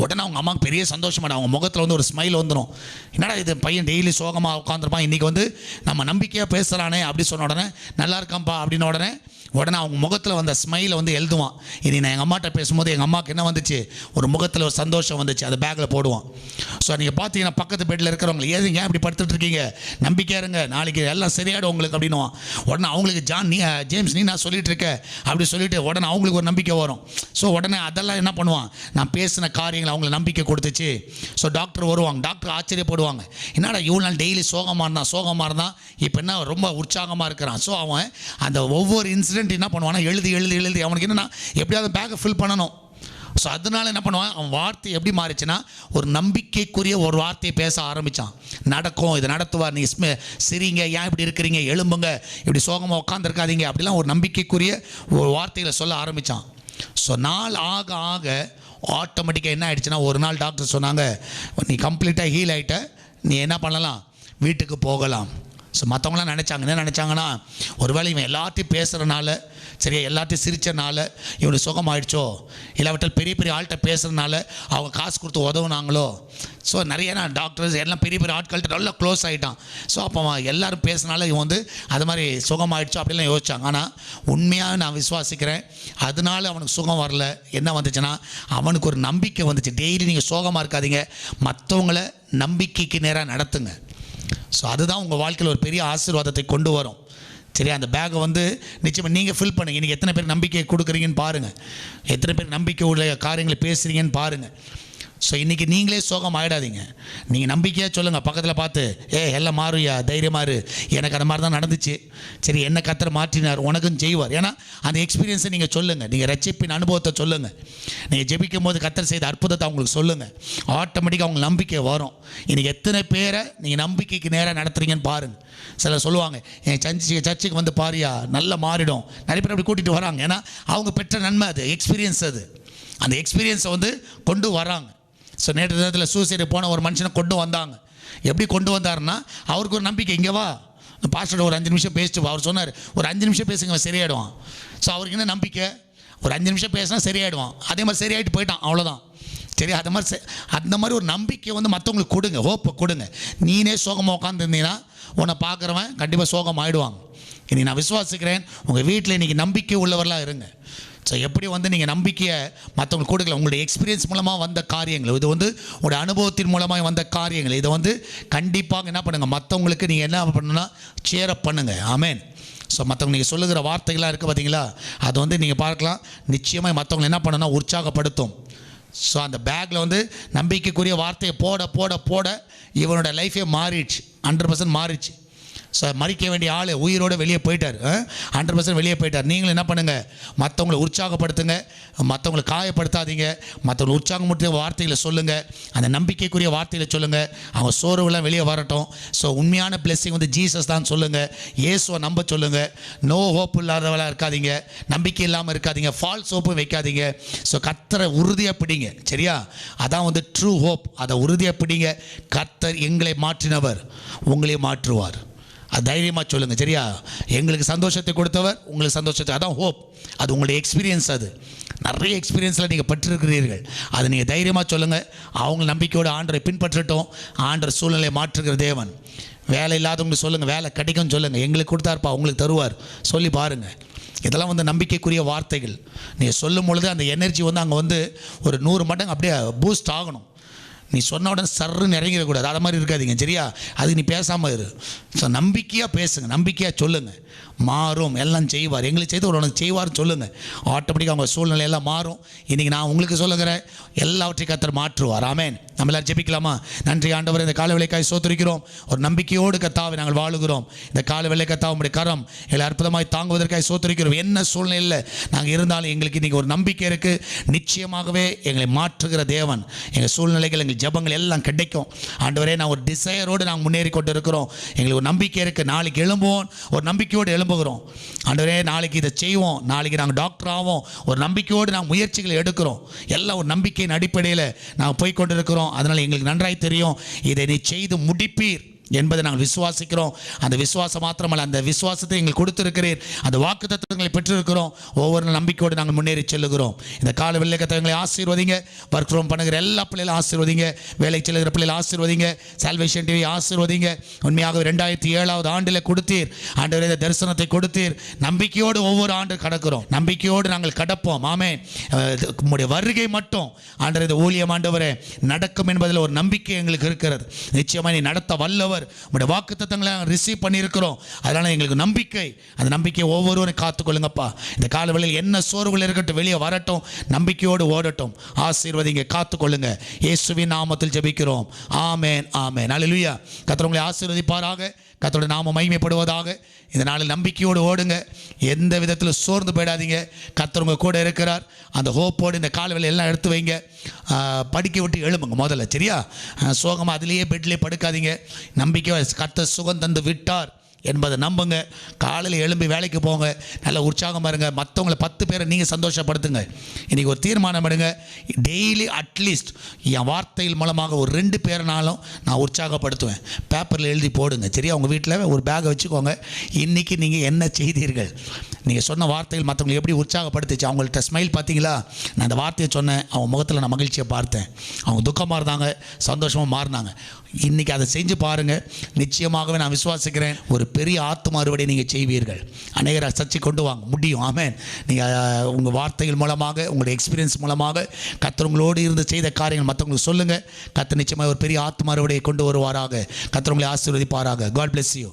உடனே அவங்க அம்மாவுக்கு பெரிய சந்தோஷமாடும். அவங்க முகத்தில் வந்து ஒரு ஸ்மைல் வந்துடும். என்னடா இது பையன் டெய்லி சோகமாக உட்காந்துருப்பான், இன்றைக்கி வந்து நம்ம நம்பிக்கையாக பேசுகிறானே அப்படி சொன்ன உடனே நல்லா இருக்கான்ப்பா அப்படின்னு உடனே அவங்க முகத்தில் வந்த ஸ்மைலை வந்து எழுதுவான். இனி நான் எங்கள் அம்மாட்ட பேசும்போது எங்கள் அம்மாவுக்கு என்ன வந்துச்சு, ஒரு முகத்தில் ஒரு சந்தோஷம் வந்துச்சு, அதை பேக்கில் போடுவான். ஸோ நீங்கள் பார்த்தீங்கன்னா பக்கத்து பெட்டில் இருக்கிறவங்க, ஏன் இப்படி படுத்துட்டு இருக்கீங்க, நம்பிக்கையாக இருங்க, நாளைக்கு எல்லாம் சரியாயிடும் உங்களுக்கு அப்படின்னுவான். உடனே அவங்களுக்கு ஜேம்ஸ் நீ நான் சொல்லிட்டு இருக்க அப்படி சொல்லிட்டு உடனே அவங்களுக்கு ஒரு நம்பிக்கை வரும். ஸோ உடனே அதெல்லாம் என்ன பண்ணுவான், நான் பேசின காரியங்கள் அவங்களுக்கு நம்பிக்கை கொடுத்துச்சு. ஸோ டாக்டர் வருவாங்க. டாக்டர் ஆச்சரியப்படுவாங்க, என்னடா இவ்வளோ நாள் டெய்லி சோகமாக இருந்தான், இப்போ என்ன ரொம்ப உற்சாகமாக இருக்கிறான். ஸோ அவன் அந்த ஒவ்வொரு இன்சிடென்ட் என்ன பண்ணுவானா, எழுதி அவனுக்கு என்னன்னா எப்படியாவது பேக்கை ஃபில் பண்ணணும். ஸோ அதனால என்ன பண்ணுவான், அவன் வார்த்தை எப்படி மாறிச்சுன்னா, ஒரு நம்பிக்கைக்குரிய ஒரு வார்த்தையை பேச ஆரம்பித்தான். நடக்கும், இதை நடத்துவார், நீ சிரிங்க, ஏன் இப்படி இருக்கிறீங்க, எழும்புங்க, இப்படி சோகமாக உட்காந்துருக்காதீங்க அப்படிலாம் ஒரு நம்பிக்கைக்குரிய ஒரு வார்த்தைகளை சொல்ல ஆரம்பித்தான். ஸோ நாள் ஆக ஆக ஆட்டோமேட்டிக்காக என்ன ஆகிடுச்சுன்னா, ஒரு நாள் டாக்டர் சொன்னாங்க, நீ கம்ப்ளீட்டாக ஹீல் ஆகிட்ட, நீ என்ன பண்ணலாம், வீட்டுக்கு போகலாம். ஸோ மற்றவங்களாம் நினச்சாங்க, என்ன நினச்சாங்கன்னா, ஒருவேளை இவன் எல்லாத்தையும் பேசுகிறனால, சரியா எல்லாத்தையும் சிரித்தனால இவனுக்கு சுகமாயிடுச்சோ, இல்லாவிட்டால் பெரிய பெரிய ஆள்கிட்ட பேசுகிறதுனால அவங்க காசு கொடுத்து உதவுனாங்களோ. ஸோ நிறைய டாக்டர்ஸ் எல்லாம் பெரிய பெரிய ஆட்கள்கிட்ட நல்லா க்ளோஸ் ஆகிட்டான். ஸோ அப்போ எல்லோரும் பேசுனால இவன் வந்து அது மாதிரி சுகமாயிடுச்சோ அப்படிலாம் யோசிச்சாங்க. ஆனால் உண்மையாக நான் விசுவாசிக்கிறேன், அதனால அவனுக்கு சுகம் வரல. என்ன வந்துச்சுன்னா, அவனுக்கு ஒரு நம்பிக்கை வந்துச்சு. டெய்லி நீங்கள் சோகமாக இருக்காதீங்க, மற்றவங்கள நம்பிக்கைக்கு நேராக நடத்துங்க. ஸோ அதுதான் உங்கள் வாழ்க்கையில் ஒரு பெரிய ஆசீர்வாதத்தை கொண்டு வரும். சரி, அந்த பேக்கை வந்து நிச்சயமாக நீங்கள் ஃபில் பண்ணுங்கள். இன்றைக்கி எத்தனை பேர் நம்பிக்கை கொடுக்குறீங்கன்னு பாருங்கள், எத்தனை பேர் நம்பிக்கை உள்ள காரியங்களை பேசுகிறீங்கன்னு பாருங்கள். ஸோ இன்றைக்கி நீங்களே சோகம் ஆகிடாதீங்க. நீங்கள் நம்பிக்கையாக சொல்லுங்கள், பக்கத்தில் பார்த்து, எல்லாம் மாறுயா, தைரியமாக இரு, எனக்கு அந்த மாதிரி தான் நடந்துச்சு, சரி என்ன கர்த்தர் மாற்றினார், உனக்கும் செய்வார். ஏன்னா அந்த எக்ஸ்பீரியன்ஸை நீங்கள் சொல்லுங்கள், நீங்கள் ரட்சிப்பின் அனுபவத்தை சொல்லுங்கள், நீங்கள் ஜெபிக்கும் போது கர்த்தர் செய்த அற்புதத்தை அவங்களுக்கு சொல்லுங்கள். ஆட்டோமேட்டிக்காக அவங்க நம்பிக்கை வரும். இன்றைக்கி எத்தனை பேரை நீங்கள் நம்பிக்கைக்கு நேராக நடத்துகிறீங்கன்னு பாருங்கள். சிலர் சொல்லுவாங்க, என் சர்ச்சுக்கு வந்து பாரியா நல்லா மாறிடும். நிறைய பேர் அப்படி கூட்டிகிட்டு வராங்க. ஏன்னா அவங்க பெற்ற நன்மை அது, எக்ஸ்பீரியன்ஸ் அது, அந்த எக்ஸ்பீரியன்ஸை வந்து கொண்டு வராங்க. ஸோ நேற்று தினத்தில் சூசைடு போன ஒரு மனுஷனை கொண்டு வந்தாங்க. எப்படி கொண்டு வந்தாருன்னா, அவருக்கு ஒரு நம்பிக்கை, இங்கே வா பாஸ்டர் ஒரு 5 நிமிஷம் பேசிட்டு அவர் சொன்னார், ஒரு 5 நிமிஷம் பேசுங்க சரியாயிடுவான். ஸோ அவருக்கு என்ன நம்பிக்கை, ஒரு 5 நிமிஷம் பேசினா சரியாயிடுவான். அதே மாதிரி சரியாயிட்டு போயிட்டான், அவ்வளோதான். சரி, அந்த மாதிரி ஒரு நம்பிக்கை வந்து மற்றவங்களுக்கு கொடுங்க, ஹோப்பை கொடுங்க. நீனே சோகமாக உட்காந்துருந்தீங்கன்னா உன்னை பார்க்குறவன் கண்டிப்பாக சோகம் ஆகிடுவாங்க. இன்றைக்கி நான் விசுவாசிக்கிறேன், உங்கள் வீட்டில் இன்றைக்கி நம்பிக்கை உள்ளவர்களாக இருங்க. ஸோ எப்படி வந்து நீங்கள் நம்பிக்கையை மற்றவங்களுக்கு கொடுக்கல, உங்களுடைய எக்ஸ்பீரியன்ஸ் மூலமாக வந்த காரியங்கள், இது வந்து உங்களுடைய அனுபவத்தின் மூலமாக வந்த காரியங்கள், இதை வந்து கண்டிப்பாக என்ன பண்ணுங்கள், மற்றவங்களுக்கு நீங்கள் என்ன பண்ணணும்னா ஷேர் அப் பண்ணுங்கள். ஆமென். ஸோ மற்றவங்க நீங்கள் சொல்லுகிற வார்த்தைகளாக இருக்குது பார்த்தீங்களா, அது வந்து நீங்கள் பார்க்கலாம், நிச்சயமாக மற்றவங்களை என்ன பண்ணணும்னா உற்சாகப்படுத்தும். ஸோ அந்த பேக்கில் வந்து நம்பிக்கைக்குரிய வார்த்தையை போட போட போட இவனோட லைஃபே மாறிடுச்சு, 100% மாறிடுச்சு. ஸோ மறிக்க வேண்டிய ஆள் உயிரோடு வெளியே போயிட்டார், 100% வெளியே போயிட்டார். நீங்களும் என்ன பண்ணுங்கள், மற்றவங்களை உற்சாகப்படுத்துங்க, மற்றவங்களை காயப்படுத்தாதீங்க, மற்றவங்களை உற்சாகமுற்ற வார்த்தைகளை சொல்லுங்கள், அந்த நம்பிக்கைக்குரிய வார்த்தைகளை சொல்லுங்கள். அவங்க சோர்வுலாம் வெளியே வரட்டும். ஸோ உண்மையான பிளெஸிங் வந்து ஜீசஸ் தான் சொல்லுங்கள், இயேசுவை நம்ப சொல்லுங்கள். நோ ஹோப் இல்லாதவளாக இருக்காதீங்க, நம்பிக்கை இல்லாமல் இருக்காதீங்க, ஃபால்ஸ் ஹோப்பும் வைக்காதீங்க. ஸோ கர்த்தரை உறுதியாக பிடிங்க, சரியா, அதான் வந்து ட்ரூ ஹோப். அதை உறுதியாக பிடிங்க. கர்த்தர் எங்களை மாற்றினவர் உங்களை மாற்றுவார், அது தைரியமாக சொல்லுங்கள், சரியா. எங்களுக்கு சந்தோஷத்தை கொடுத்தவர் உங்களுக்கு சந்தோஷத்தை, அதான் ஹோப், அது உங்களுடைய எக்ஸ்பீரியன்ஸ். அது நிறைய எக்ஸ்பீரியன்ஸில் நீங்கள் பெற்றிருக்கிறீர்கள். அதை நீங்கள் தைரியமாக சொல்லுங்கள். அவங்க நம்பிக்கையோடு ஆண்டரை பின்பற்றட்டும். ஆண்டர் சூழ்நிலையை மாற்றுகிற தேவன். வேலை இல்லாதவங்களுக்கு சொல்லுங்கள், வேலை கிடைக்கும்னு சொல்லுங்கள். எங்களுக்கு கொடுத்தாருப்பா, உங்களுக்கு தருவார் சொல்லி பாருங்கள். இதெல்லாம் நம்பிக்கைக்குரிய வார்த்தைகள். நீங்கள் சொல்லும் பொழுது அந்த எனர்ஜி அங்கே ஒரு 100 மடங்கு அப்படியே பூஸ்ட் ஆகணும். நீ சொன்ன உடனே சர்ன்னு இறங்கிடக்கூடாது. அதை மாதிரி இருக்காதீங்க, சரியா? அது நீ பேசாமல் இரு. ஸோ நம்பிக்கையாக பேசுங்க, நம்பிக்கையாக சொல்லுங்கள். மாறும், எல்லாம் செய்வார். எங்களுக்கு செய்து உனக்கு செய்வார்னு சொல்லுங்கள். ஆட்டோமேட்டிக்காக அவங்க சூழ்நிலை எல்லாம் மாறும். இன்றைக்கி நான் உங்களுக்கு சொல்லுகிறேன், எல்லாவற்றையும் கர்த்தர் மாற்றுவார். ஆமென். நம்ம எல்லாரும் ஜெபிக்கலாமா? நன்றி ஆண்டவர், இந்த காலை வேளைக்காய் சோத்திருக்கிறோம். ஒரு நம்பிக்கையோடு கர்த்தாவை நாங்கள் வாழுகிறோம். இந்த காலை வேளை கர்த்தாவை உம்முடைய கரம் எங்களை அற்புதமாய் தாங்குவதற்காக சோத்திருக்கிறோம். என்ன சூழ்நிலையில் நாங்கள் இருந்தாலும் எங்களுக்கு இன்றைக்கி ஒரு நம்பிக்கை இருக்குது. நிச்சயமாகவே எங்களை மாற்றுகிற தேவன். எங்கள் சூழ்நிலைகள், எங்கள் ஜெபங்கள் எல்லாம் கிடைக்கும். ஆண்டவரே, நான் ஒரு டிசையரோடு நாங்கள் முன்னேறி கொண்டு இருக்கிறோம். எங்களுக்கு ஒரு நம்பிக்கை இருக்குது. நாளைக்கு எழும்புவோம், ஒரு நம்பிக்கையோடு எழும்புகிறோம். ஆண்டவரே, நாளைக்கு இதை செய்வோம், நாளைக்கு நாங்கள் டாக்டர் ஆவோம், ஒரு நம்பிக்கையோடு நாங்கள் முயற்சிகளை எடுக்கிறோம். எல்லாம் ஒரு நம்பிக்கையின் அடிப்படையில் நாங்கள் போய்கொண்டு இருக்கிறோம். அதனால் எங்களுக்கு நன்றாய் தெரியும், இதை நீ செய்து முடிப்பீர் என்பதை நாங்கள் விசுவாசிக்கிறோம். அந்த விசுவாசம் மாத்திரமல்ல, அந்த விசுவாசத்தை எங்களுக்கு கொடுத்திருக்கிறீர். அந்த வாக்குத்தத்தங்களை பெற்றிருக்கிறோம். ஒவ்வொரு நம்பிக்கையோடு நாங்கள் முன்னேறி செல்லுகிறோம். இந்த கால வெள்ளை கத்தவங்களை ஆசீர்வதிங்க. ஒர்க் ஃப்ரம் பண்ணுகிற எல்லா பிள்ளைகளும் ஆசீர்வதிங்க. வேலைக்கு செல்லுகிற பிள்ளைகளை ஆசீர்வதிங்க. சால்வேஷன் டிவி ஆசீர்வதிங்க. உண்மையாக 2007 ஆண்டில் கொடுத்தீர் ஆண்டவரே, இந்த தரிசனத்தை கொடுத்தீர். நம்பிக்கையோடு ஒவ்வொரு ஆண்டு கடக்கிறோம். நம்பிக்கையோடு நாங்கள் கடப்போம். ஆமென். உம்முடைய வருகை மட்டும் ஆண்டவரே, இந்த ஊழியம் ஆண்டவரே நடக்கும் என்பதில் ஒரு நம்பிக்கை எங்களுக்கு இருக்கிறது. நிச்சயமாக நீ நடத்த வல்லவர். உங்களுடைய வாக்குத்தத்தங்களை ரிசீவ் பண்ணியிருக்கிறோம். அதனால் எங்களுக்கு நம்பிக்கை. அந்த நம்பிக்கையை ஒவ்வொருவரும் காத்துக்கொள்ளுங்கப்பா. இந்த காலவெளியில் என்ன சோர்வுகள் இருக்கட்டும், வெளியே வரட்டும், நம்பிக்கையோடு ஓடட்டும். ஆசீர்வதிங்க, காத்துக்கொள்ளுங்க. இயேசுவின் நாமத்தில் ஜெபிக்கிறோம். ஆமென், ஆமென். அல்லேலூயா. கர்த்தர் உங்களை ஆசீர்வதிப்பாராக. கர்த்தருடைய நாமம் மகிமைப்படுவதாக. இந்த நாளில் நம்பிக்கையோடு ஓடுங்க. எந்த விதத்தில் சோர்ந்து போயிடாதீங்க. கர்த்தர் உங்கள் கூட இருக்கிறார். அந்த ஹோப்போடு இந்த காலவெளியில் எல்லாம் எடுத்து வைங்க. படிக்க விட்டு எழும்புங்க முதல்ல, சரியா? சோகமாக அதிலேயே பெட்லேயே படுக்காதீங்க. நம்பிக்கை, கர்த்தர் சுகம் தந்து விட்டார் என்பதை நம்புங்க. காலையில் எழும்பி வேலைக்கு போங்க. நல்ல உற்சாகமாக இருங்க. மற்றவங்களை 10 பேரை நீங்கள் சந்தோஷப்படுத்துங்க. இன்றைக்கி ஒரு தீர்மானம் எடுங்க. டெய்லி அட்லீஸ்ட் என் வார்த்தைகள் மூலமாக ஒரு 2 பேர்னாலும் நான் உற்சாகப்படுத்துவேன். பேப்பரில் எழுதி போடுங்க, சரியா? உங்கள் வீட்டில் ஒரு பேக்கை வச்சுக்கோங்க. இன்றைக்கி நீங்கள் என்ன செய்தீர்கள், நீங்கள் சொன்ன வார்த்தைகள் மற்றவங்களை எப்படி உற்சாகப்படுத்துச்சு, அவங்கள்ட்ட ஸ்மைல் பார்த்தீங்களா? நான் அந்த வார்த்தையை சொன்னேன், அவங்க முகத்தில் நான் மகிழ்ச்சியை பார்த்தேன். அவங்க துக்கமாக இருந்தாங்க, சந்தோஷமாக மாறினாங்க. இன்றைக்கி அதை செஞ்சு பாருங்கள். நிச்சயமாகவே நான் விசுவாசிக்கிறேன், ஒரு பெரிய ஆத்தும அறுவடை நீங்கள் செய்வீர்கள். அநேகரை சர்ச்சை கொண்டு வாங்க முடியும். ஆமென். நீங்கள் உங்கள் வார்த்தைகள் மூலமாக, உங்களுடைய எக்ஸ்பீரியன்ஸ் மூலமாக கர்த்தர் உங்களோடு இருந்து செய்த காரியங்கள் மற்றவங்களுக்கு சொல்லுங்கள். கர்த்தர் நிச்சயமாக ஒரு பெரிய ஆத்தும அறுவடையை கொண்டு வருவாராக. கர்த்தர் உங்களை ஆசீர்வதிப்பாராக. God bless you.